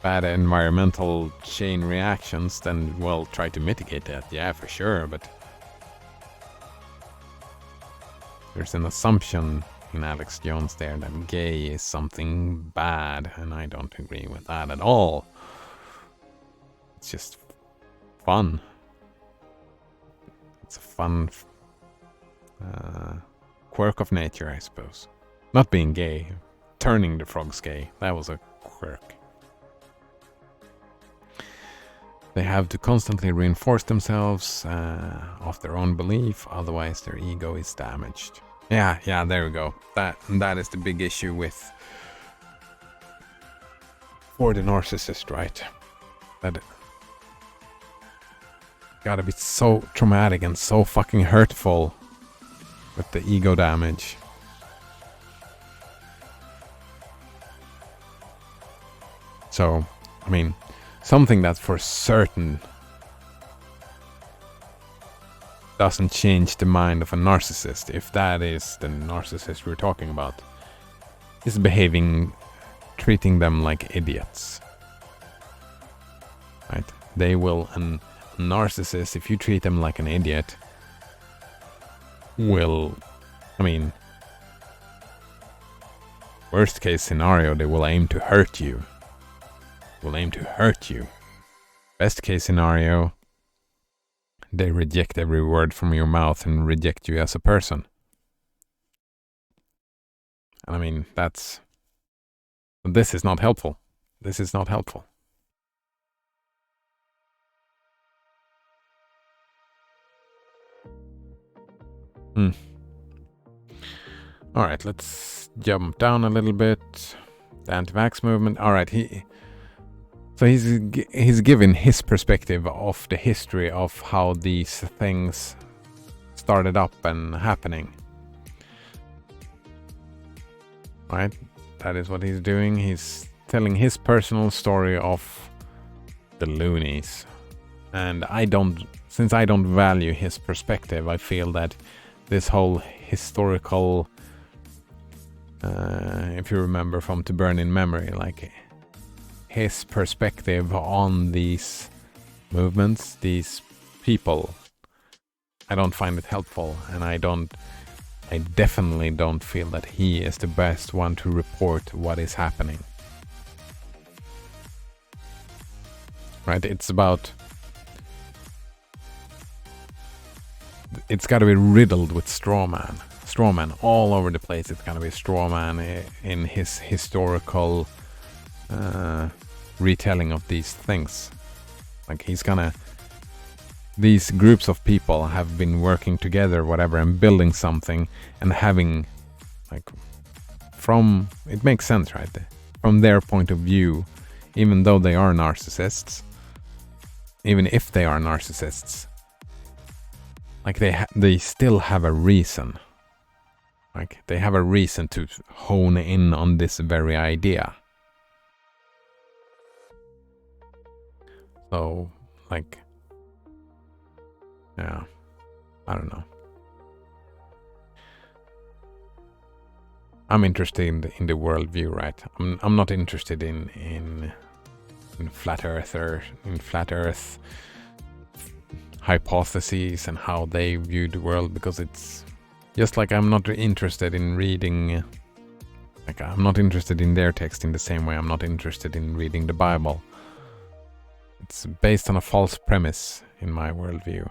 bad environmental chain reactions, then we'll try to mitigate that, yeah, for sure, but there's an assumption in Alex Jones there that gay is something bad, and I don't agree with that at all. It's just fun. It's a fun quirk of nature, I suppose. Not being gay. Turning the frogs gay. That was a quirk. They have to constantly reinforce themselves of their own belief, otherwise their ego is damaged. Yeah, there we go. That is the big issue with for the narcissist, right? That gotta be so traumatic and so fucking hurtful with the ego damage. So, I mean, something that for certain doesn't change the mind of a narcissist, if that is the narcissist we're talking about, is treating them like idiots. Right? They will, a narcissist, if you treat them like an idiot, will, I mean, worst case scenario, they will aim to hurt you. Best case scenario, they reject every word from your mouth and reject you as a person. And I mean, this is not helpful. This is not helpful. Alright, let's jump down a little bit. The anti-vax movement. Alright, he's given his perspective of the history of how these things started up and happening. Right? That is what he's doing. He's telling his personal story of the loonies. And since I don't value his perspective, I feel that this whole historical, if you remember from To Burn in Memory, like his perspective on these movements, these people, I don't find it helpful, and I definitely don't feel that he is the best one to report what is happening. Right? It's got to be riddled with strawman all over the place. It's got to be strawman in his historical retelling of these things. Like these groups of people have been working together, whatever, and building something, and having, like, it makes sense, right? From their point of view, even though they are narcissists, even if they are narcissists, like they still have a reason. Like, they have a reason to hone in on this very idea. So, like, yeah, I don't know. I'm interested in the worldview, right? I'm not interested in flat earth hypotheses and how they view the world, because it's just like I'm not interested in reading, like, I'm not interested in their text in the same way I'm not interested in reading the Bible. It's based on a false premise in my worldview.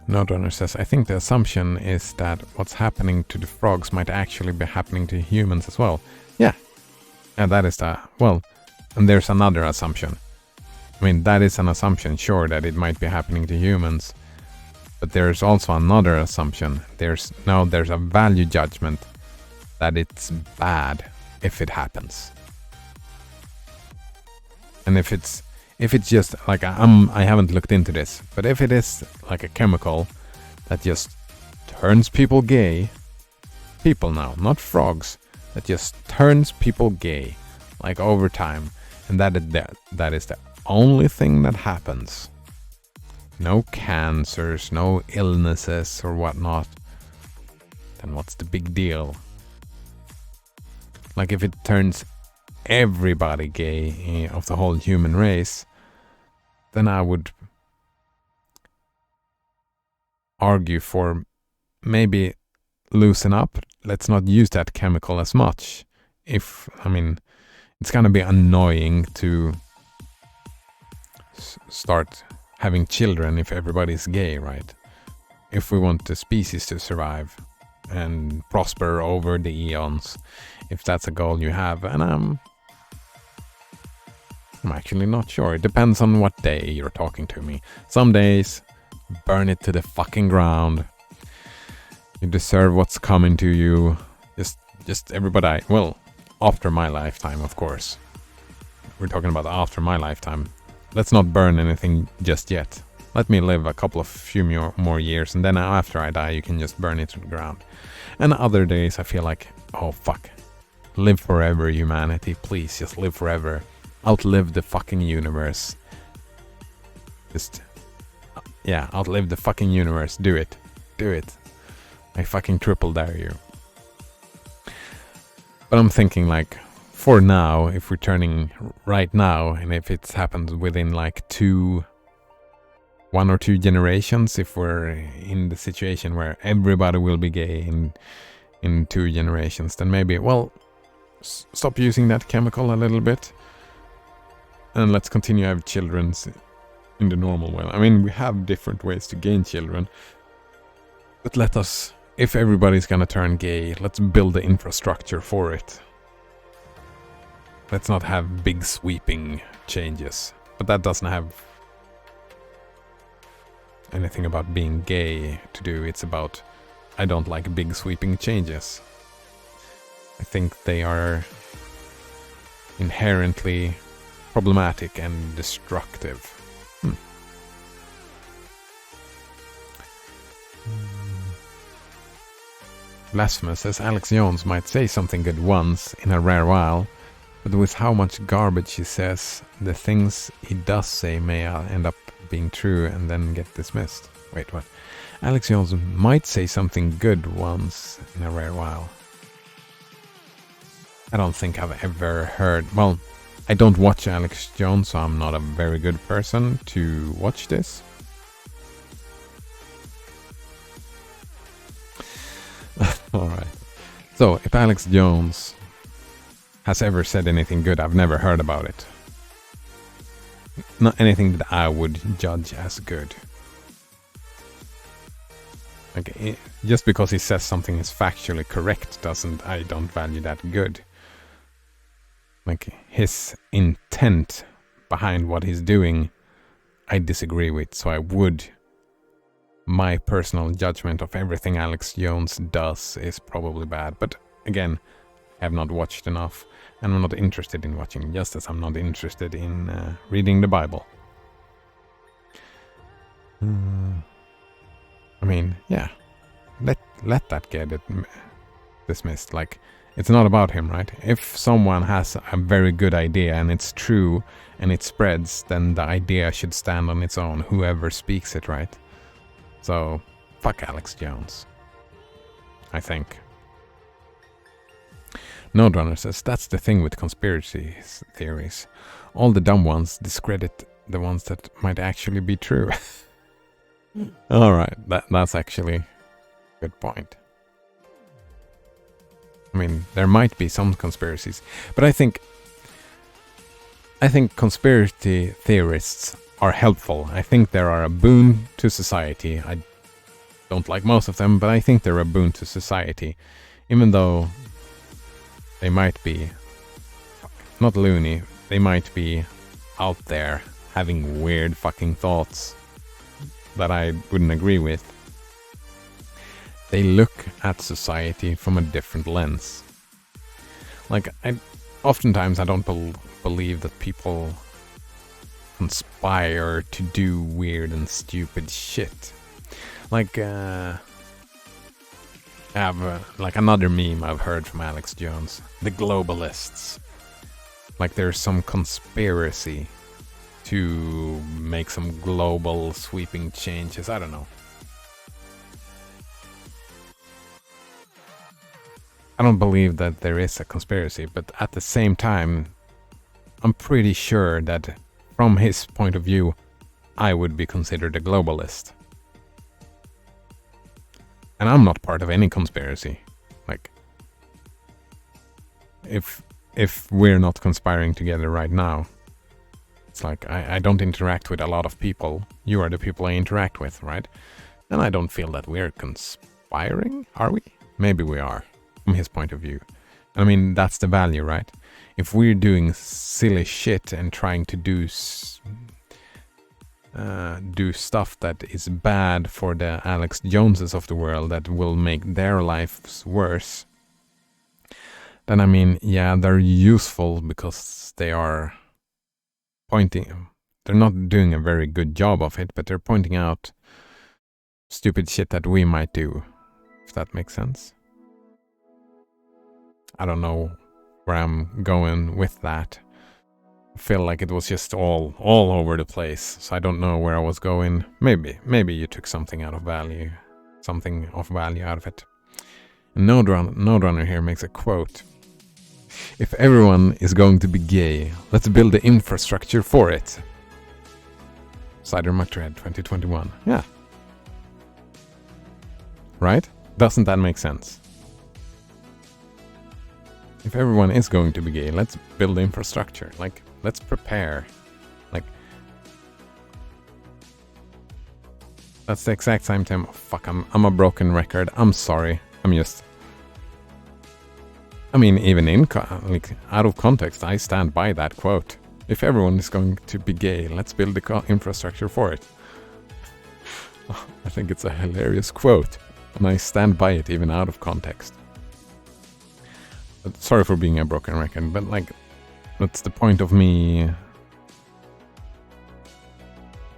Notrunner says, I think the assumption is that what's happening to the frogs might actually be happening to humans as well. Yeah. And that is and there's another assumption. I mean, that is an assumption, sure, that it might be happening to humans. But there's also another assumption. There's a value judgment that it's bad if it happens. And if it's just like, I haven't looked into this, but if it is like a chemical that just turns people gay, people now, not frogs, that just turns people gay, like, over time, and that is the only thing that happens. No cancers, no illnesses or whatnot, then what's the big deal? Like, if it turns everybody gay of the whole human race, then I would argue for maybe loosen up. Let's not use that chemical as much. It's gonna be annoying to start having children if everybody's gay, right? If we want the species to survive and prosper over the eons, if that's a goal you have, and I'm actually not sure. It depends on what day you're talking to me. Some days, burn it to the fucking ground. You deserve what's coming to you. Just everybody. Well, after my lifetime, of course. We're talking about after my lifetime. Let's not burn anything just yet. Let me live a few more years, and then after I die, you can just burn it to the ground. And other days, I feel like, oh fuck, live forever, humanity. Please, just live forever. Outlive the fucking universe. Outlive the fucking universe. Do it. I fucking triple dare you. But I'm thinking, like, for now, if we're turning right now, and if it's happened within like 1 or 2 generations, if we're in the situation where everybody will be gay in 2 generations, then maybe, stop using that chemical a little bit. And let's continue to have children in the normal way. I mean, we have different ways to gain children. But if everybody's gonna turn gay, let's build the infrastructure for it. Let's not have big sweeping changes. But that doesn't have anything about being gay to do. It's about, I don't like big sweeping changes. I think they are inherently problematic and destructive. Blasphemous says Alex Jones might say something good once in a rare while, but with how much garbage he says, the things he does say may end up being true and then get dismissed. Wait, what? Alex Jones might say something good once in a rare while. I don't think I've ever heard. Well, I don't watch Alex Jones, so I'm not a very good person to watch this. Alright. So, if Alex Jones has ever said anything good, I've never heard about it. Not anything that I would judge as good. Like, just because he says something is factually correct I don't value that good. Like, his intent behind what he's doing, I disagree with. So my personal judgment of everything Alex Jones does is probably bad. But again, I have not watched enough, and I'm not interested in watching, just as I'm not interested in reading the Bible. I mean, yeah, let that get dismissed. Like, it's not about him, right? If someone has a very good idea and it's true and it spreads, then the idea should stand on its own, whoever speaks it, right? So, fuck Alex Jones, I think. Noderunner says, that's the thing with conspiracy theories. All the dumb ones discredit the ones that might actually be true. Alright, that's actually a good point. I mean, there might be some conspiracies, but I think conspiracy theorists are helpful. I think they are a boon to society. I don't like most of them, but I think they're a boon to society. Even though they might be not loony, they might be out there having weird fucking thoughts that I wouldn't agree with. They look at society from a different lens. Like, oftentimes I don't believe that people conspire to do weird and stupid shit. Like, I have like another meme I've heard from Alex Jones. The globalists. Like, there's some conspiracy to make some global sweeping changes. I don't know. I don't believe that there is a conspiracy, but at the same time, I'm pretty sure that from his point of view, I would be considered a globalist. And I'm not part of any conspiracy. Like, if we're not conspiring together right now, it's like I don't interact with a lot of people. You are the people I interact with, right? And I don't feel that we're conspiring, are we? Maybe we are, from his point of view. I mean, that's the value, right? If we're doing silly shit and trying to do stuff that is bad for the Alex Joneses of the world, that will make their lives worse, then I mean, yeah, they're useful because they are they're not doing a very good job of it, but they're pointing out stupid shit that we might do, if that makes sense. I don't know where I'm going with that. I feel like it was just all over the place, so I don't know where I was going. Maybe you took something of value out of it. And Noderunner here makes a quote. If everyone is going to be gay, let's build the infrastructure for it. Cider Mutterhead 2021. Yeah. Right? Doesn't that make sense? If everyone is going to be gay, let's build the infrastructure. Like, let's prepare. Like, that's the exact same time. Oh, fuck, I'm a broken record. I'm sorry. I mean, even out of context, I stand by that quote. If everyone is going to be gay, let's build the infrastructure for it. I think it's a hilarious quote, and I stand by it even out of context. But sorry for being a broken record, but like, that's the point of me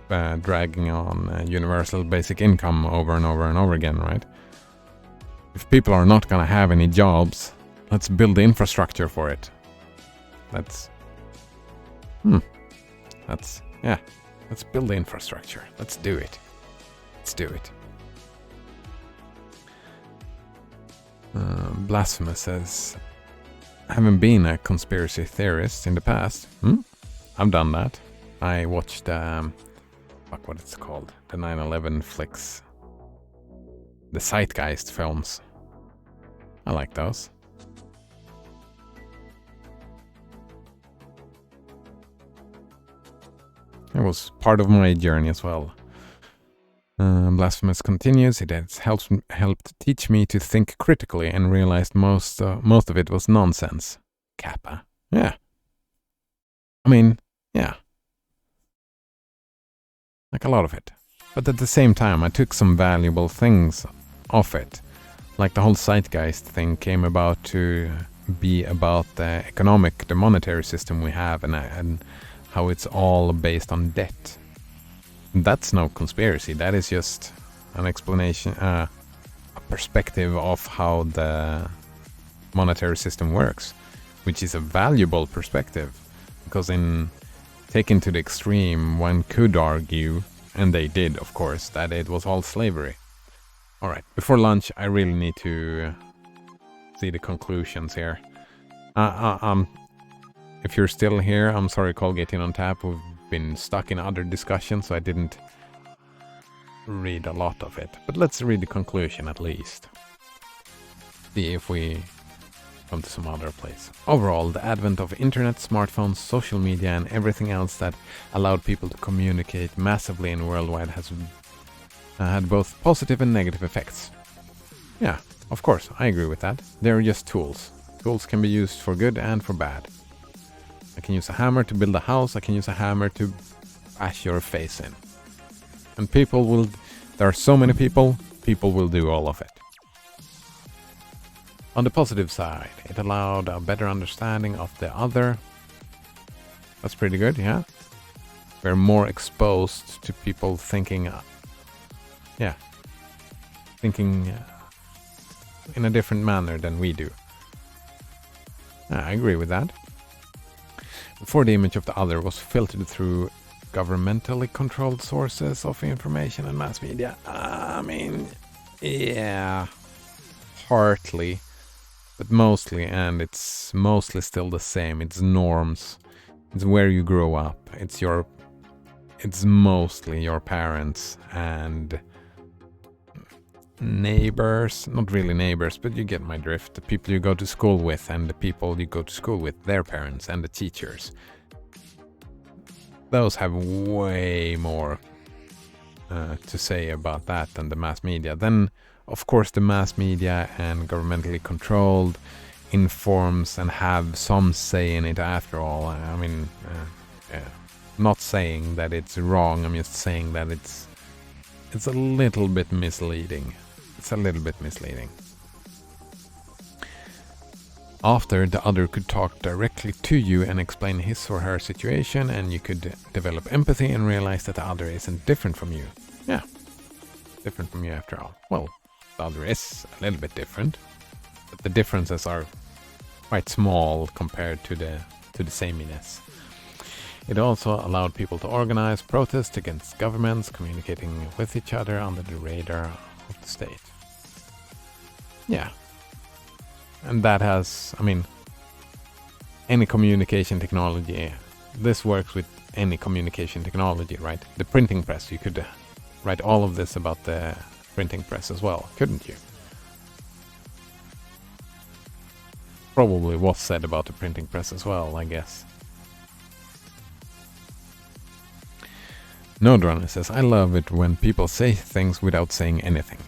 dragging on universal basic income over and over and over again, right? If people are not gonna have any jobs, let's build the infrastructure for it. Let's build the infrastructure. Let's do it. Blasphemous says, haven't been a conspiracy theorist in the past. I've done that. I watched, what it's called, the 9/11 flicks, the Zeitgeist films. I like those. It was part of my journey as well. Blasphemous continues. It has helped teach me to think critically and realized most of it was nonsense. Kappa. Yeah. I mean, yeah. Like a lot of it. But at the same time, I took some valuable things off it. Like the whole Zeitgeist thing came about to be about the monetary system we have and how it's all based on debt. That's no conspiracy. That is just an explanation, a perspective of how the monetary system works, which is a valuable perspective. Because taken to the extreme, one could argue, and they did, of course, that it was all slavery. Alright, before lunch, I really need to see the conclusions here. If you're still here, I'm sorry, Colgate in on tap. We've been stuck in other discussions, so I didn't read a lot of it. But let's read the conclusion at least. See if we come to some other place. Overall, the advent of internet, smartphones, social media, and everything else that allowed people to communicate massively and worldwide has had both positive and negative effects. Yeah, of course, I agree with that. They're just tools. Tools can be used for good and for bad. I can use a hammer to build a house, I can use a hammer to bash your face in. And there are so many people will do all of it. On the positive side, it allowed a better understanding of the other. That's pretty good, yeah? We're more exposed to people thinking in a different manner than we do. I agree with that. Before, the image of the other was filtered through governmentally controlled sources of information and mass media. I mean, yeah, partly, but mostly, and it's mostly still the same. It's norms. It's where you grow up. It's mostly your parents and neighbors, not really neighbors, but you get my drift. The people you go to school with and the people you go to school with, their parents and the teachers. Those have way more to say about that than the mass media. Then, of course, the mass media and governmentally controlled informs and have some say in it after all. I mean, not saying that it's wrong, I'm just saying that it's a little bit misleading. It's a little bit misleading. After, the other could talk directly to you and explain his or her situation, and you could develop empathy and realize that the other isn't different from you. Yeah, different from you after all. Well, the other is a little bit different, but the differences are quite small compared to the sameness. It also allowed people to organize protests against governments, communicating with each other under the radar of the state. Yeah. And that has, I mean, any communication technology, this works with any communication technology, right? The printing press, you could write all of this about the printing press as well, couldn't you? Probably was said about the printing press as well, I guess. Nodrunner says, I love it when people say things without saying anything.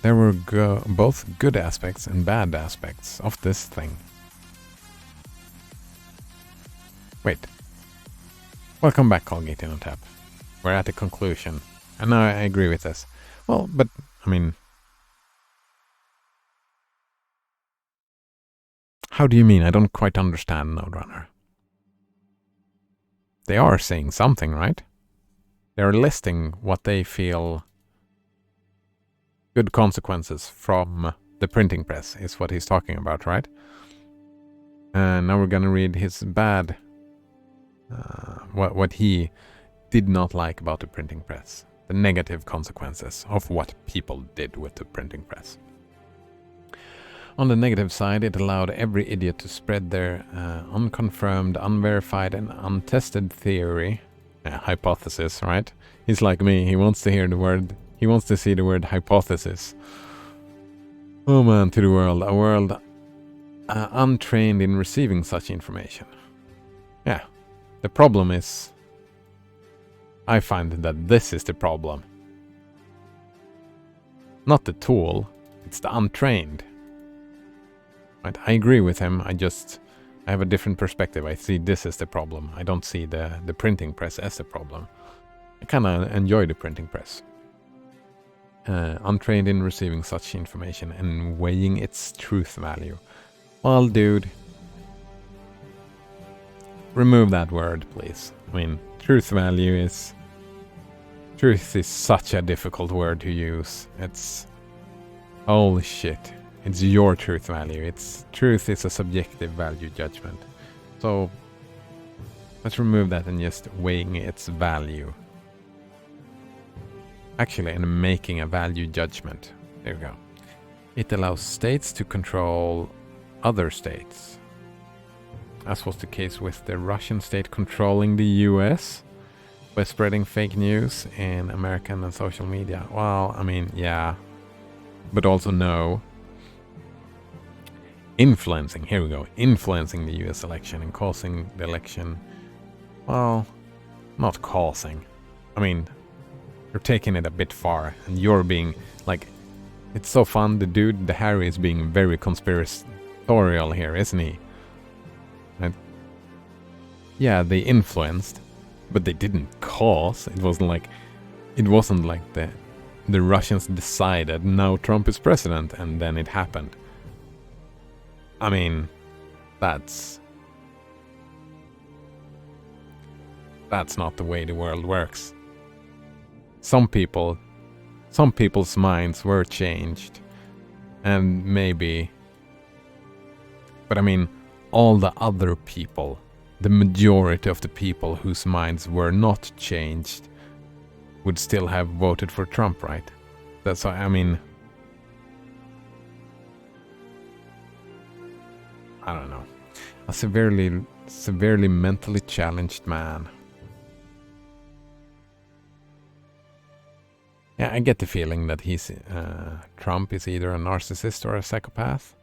There were both good aspects and bad aspects of this thing. Wait. Welcome back, Colgate on tap. We're at the conclusion. And now I agree with this. Well, but, I mean... How do you mean? I don't quite understand, Nodrunner. They are saying something, right? They're listing what they feel good consequences from the printing press is what he's talking about, right? And now we're gonna read his bad, what he did not like about the printing press. The negative consequences of what people did with the printing press. On the negative side, it allowed every idiot to spread their unconfirmed, unverified, and untested theory. Hypothesis, right? He's like me. He wants to hear the word. He wants to see the word hypothesis. Oh man, to the world. A world untrained in receiving such information. Yeah. The problem is... I find that this is the problem. Not the tool. It's the untrained. Right? I agree with him. I have a different perspective. I see this as the problem. I don't see the printing press as the problem. I kind of enjoy the printing press. Untrained in receiving such information and weighing its truth value. Well, dude, remove that word, please. I mean, truth value is... Truth is such a difficult word to use. It's... Holy shit. It's your truth value. Truth is a subjective value judgment. So, let's remove that and just weighing its value. Actually, in making a value judgment. There we go. It allows states to control other states. As was the case with the Russian state controlling the US by spreading fake news in American and social media. Well, I mean, yeah. But also no. Influencing, here we go. Influencing the US election and causing the election. Well, not causing. I mean... You're taking it a bit far, and you're being, like, it's so fun, the Harry is being very conspiratorial here, isn't he? And yeah, they influenced, but they didn't cause. It wasn't like the Russians decided, now Trump is president, and then it happened. I mean, that's not the way the world works. Some people's minds were changed, and maybe, but I mean, all the other people, the majority of the people whose minds were not changed, would still have voted for Trump, right? That's why, I mean, I don't know, a severely mentally challenged man. Yeah, I get the feeling that Trump is either a narcissist or a psychopath.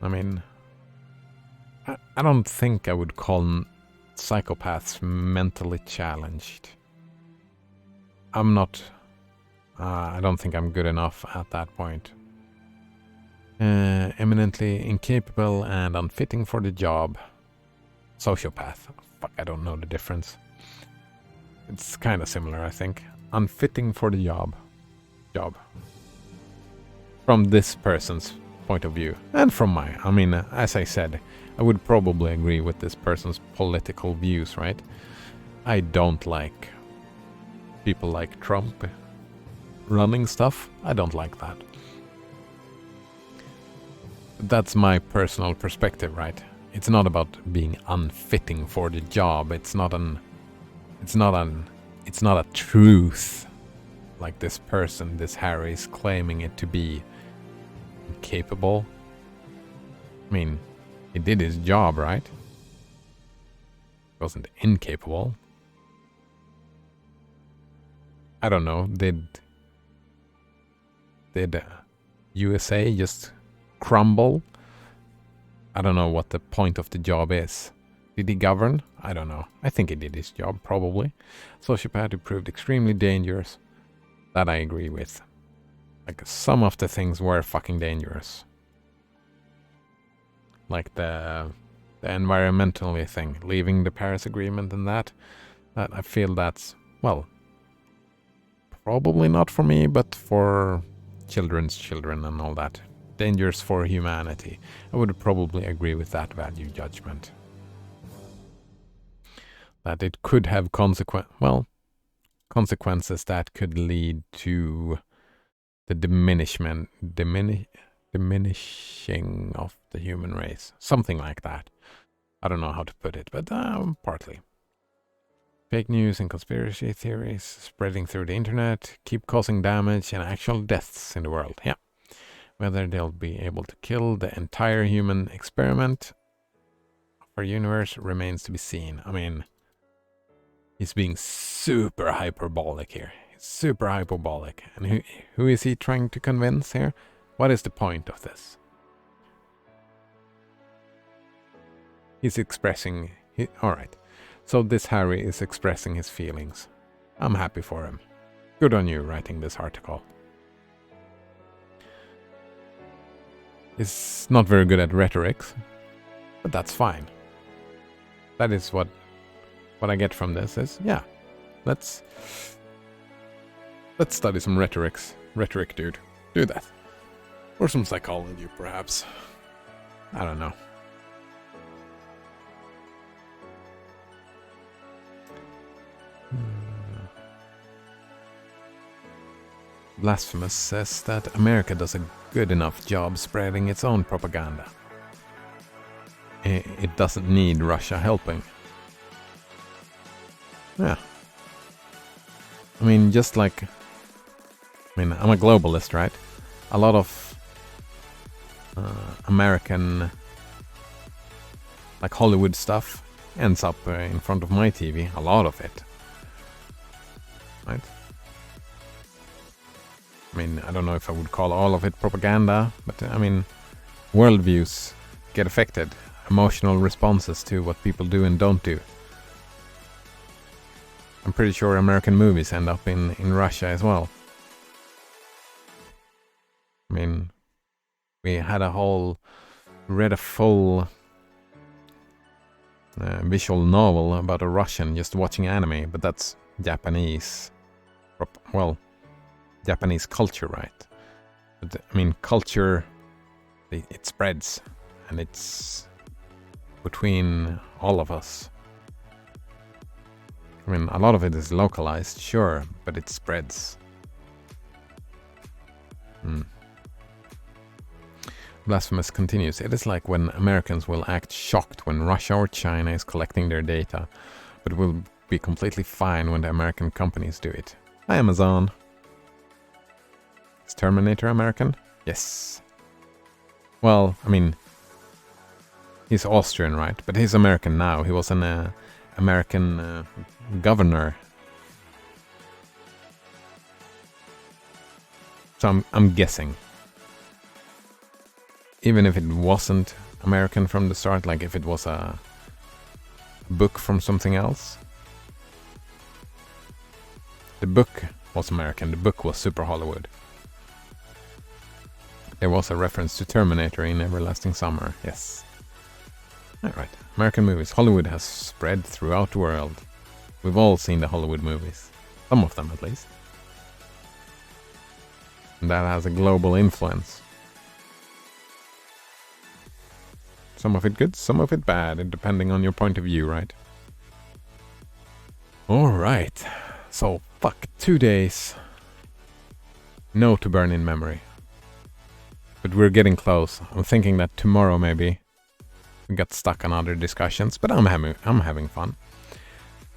I mean, I don't think I would call psychopaths mentally challenged. I'm not, I don't think I'm good enough at that point. Eminently incapable and unfitting for the job. Sociopath. Fuck, I don't know the difference. It's kind of similar, I think. Unfitting for the job. From this person's point of view. And from mine. I mean, as I said, I would probably agree with this person's political views, right? I don't like people like Trump running stuff. I don't like that. That's my personal perspective, right? It's not about being unfitting for the job. It's not a truth like this person, this Harry, is claiming it to be. Incapable. I mean, he did his job, right? He wasn't incapable. I don't know, did USA just crumble? I don't know what the point of the job is. Did he govern? I don't know. I think he did his job, probably. Sociopath who proved extremely dangerous. That I agree with. Like, some of the things were fucking dangerous. Like the environmental thing, leaving the Paris Agreement and that I feel that's, well, probably not for me, but for children's children and all that. Dangerous for humanity. I would probably agree with that value judgment. That it could have consequences that could lead to the diminishing of the human race. Something like that. I don't know how to put it, but partly. Fake news and conspiracy theories spreading through the internet keep causing damage and actual deaths in the world. Yeah. Whether they'll be able to kill the entire human experiment of our universe remains to be seen. I mean, he's being super hyperbolic here. He's super hyperbolic. And who is he trying to convince here? What is the point of this? He's expressing... Alright. So this Harry is expressing his feelings. I'm happy for him. Good on you writing this article. He's not very good at rhetoric, but that's fine. That is what I get from this is, yeah, let's study some rhetoric, dude. Do that. Or some psychology, perhaps. I don't know. Blasphemous says that America does a good enough job spreading its own propaganda. It doesn't need Russia helping. Yeah. I mean, just like... I mean, I'm a globalist, right? A lot of American, like Hollywood stuff, ends up in front of my TV. A lot of it. Right? I mean, I don't know if I would call all of it propaganda, but I mean, worldviews get affected. Emotional responses to what people do and don't do. I'm pretty sure American movies end up in Russia as well. I mean, we had read a full visual novel about a Russian just watching anime, but that's Japanese. Well, Japanese culture, right? But, I mean, culture, it spreads, and it's between all of us. I mean, a lot of it is localized, sure, but it spreads. Blasphemous continues. It is like when Americans will act shocked when Russia or China is collecting their data, but will be completely fine when the American companies do it. Hi, Amazon. Is Terminator American? Yes. Well, I mean, he's Austrian, right? But he's American now. He was an American governor. So I'm guessing. Even if it wasn't American from the start, like if it was a book from something else. The book was American. The book was super Hollywood. There was a reference to Terminator in Everlasting Summer, yes. Alright, American movies. Hollywood has spread throughout the world. We've all seen the Hollywood movies. Some of them, at least. And that has a global influence. Some of it good, some of it bad, depending on your point of view, right? Alright, so fuck, 2 days. No to burn in memory. But we're getting close. I'm thinking that tomorrow maybe we got stuck on other discussions, but I'm having fun.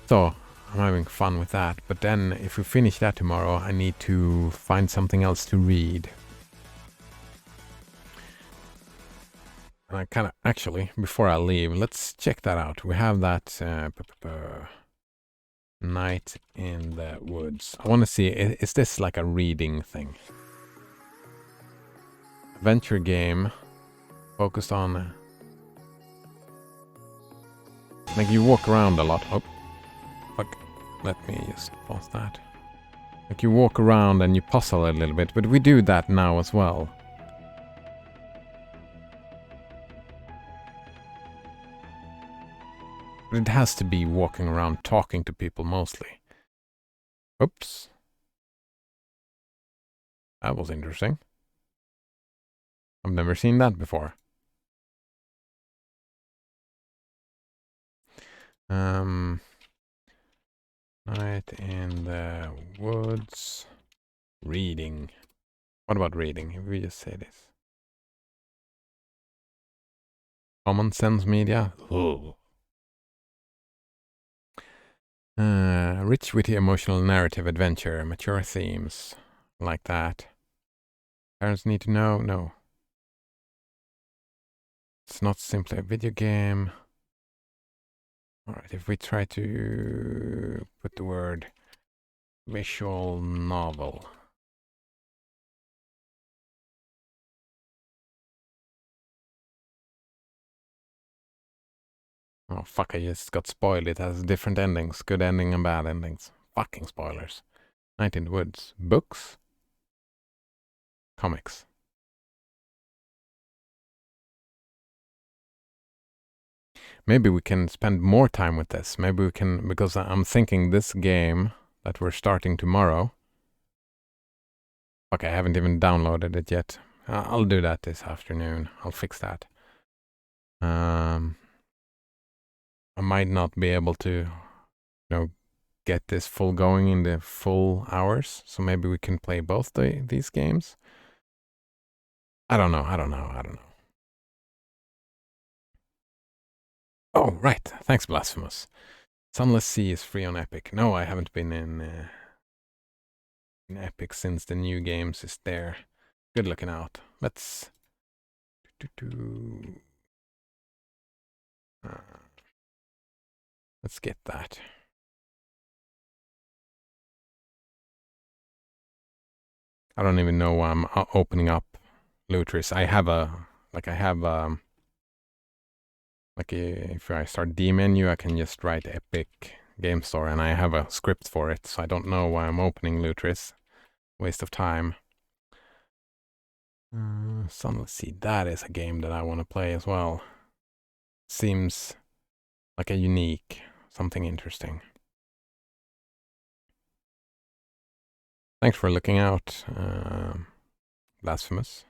So I'm having fun with that. But then if we finish that tomorrow, I need to find something else to read. And I kind of actually, before I leave, let's check that out. We have that Night in the Woods. I want to see, is this like a reading thing? Adventure game focused on like you walk around a lot. Oh, fuck. Let me just pause that. Like you walk around and you puzzle a little bit, but we do that now as well. But it has to be walking around talking to people mostly. Oops. That was interesting. I've never seen that before. Night in the Woods. Reading. What about reading? If we just say this. Common sense media. Ugh. Rich, witty, emotional narrative adventure. Mature themes. Like that. Parents need to know. No. It's not simply a video game. Alright, if we try to put the word visual novel. Oh fuck, I just got spoiled. It has different endings. Good ending and bad endings. Fucking spoilers. Night in the Woods. Books? Comics. Maybe we can spend more time with this. Maybe we can, because I'm thinking this game that we're starting tomorrow. Okay, I haven't even downloaded it yet. I'll do that this afternoon. I'll fix that. I might not be able to, get this full going in the full hours. So maybe we can play both these games. I don't know. Oh, right. Thanks, Blasphemous. Sunless Sea is free on Epic. No, I haven't been in Epic since the new games is there. Good looking out. Let's let's get that. I don't even know why I'm opening up Lutris. If I start D menu, I can just write Epic Game Store, and I have a script for it. So I don't know why I'm opening Lutris. Waste of time. Sunless Sea. That is a game that I want to play as well. Seems like a unique, something interesting. Thanks for looking out, Blasphemous.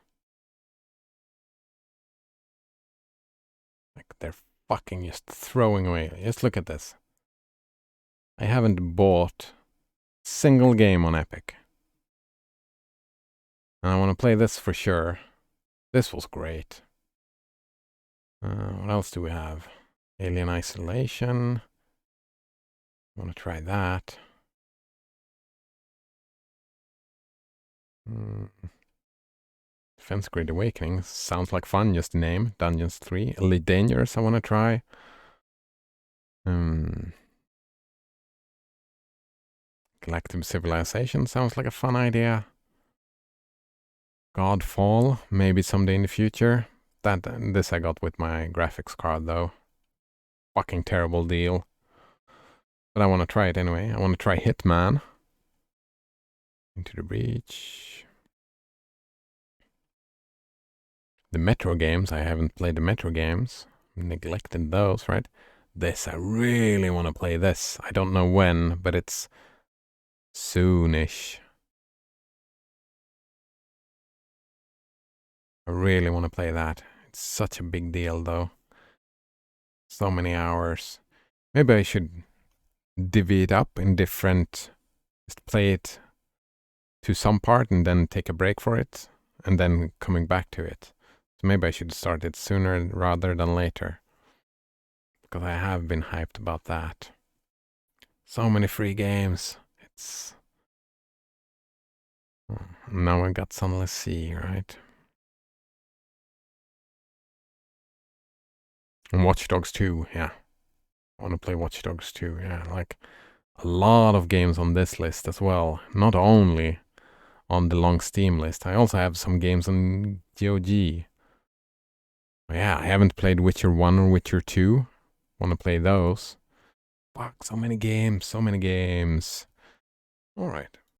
Like they're fucking just throwing away. Just look at this. I haven't bought a single game on Epic. And I want to play this for sure. This was great. What else do we have? Alien Isolation. I want to try that. Defense Grid Awakening. Sounds like fun, just the name. Dungeons 3. Elite Dangerous I want to try. Galactic Civilization sounds like a fun idea. Godfall, maybe someday in the future. This I got with my graphics card though. Fucking terrible deal. But I want to try it anyway. I want to try Hitman. Into the Breach. The Metro games, I haven't played the Metro games. Neglected those, right? This, I really want to play this. I don't know when, but it's soonish. I really want to play that. It's such a big deal though. So many hours. Maybe I should divvy it up in different, just play it to some part and then take a break for it and then coming back to it. So maybe I should start it sooner rather than later, because I have been hyped about that. So many free games. It's now I got Sunless Sea, right? And Watch Dogs 2, yeah. I want to play Watch Dogs 2, yeah. Like a lot of games on this list as well. Not only on the long Steam list. I also have some games on GOG. Yeah, I haven't played Witcher 1 or Witcher 2. Want to play those. Fuck, so many games, so many games. All right.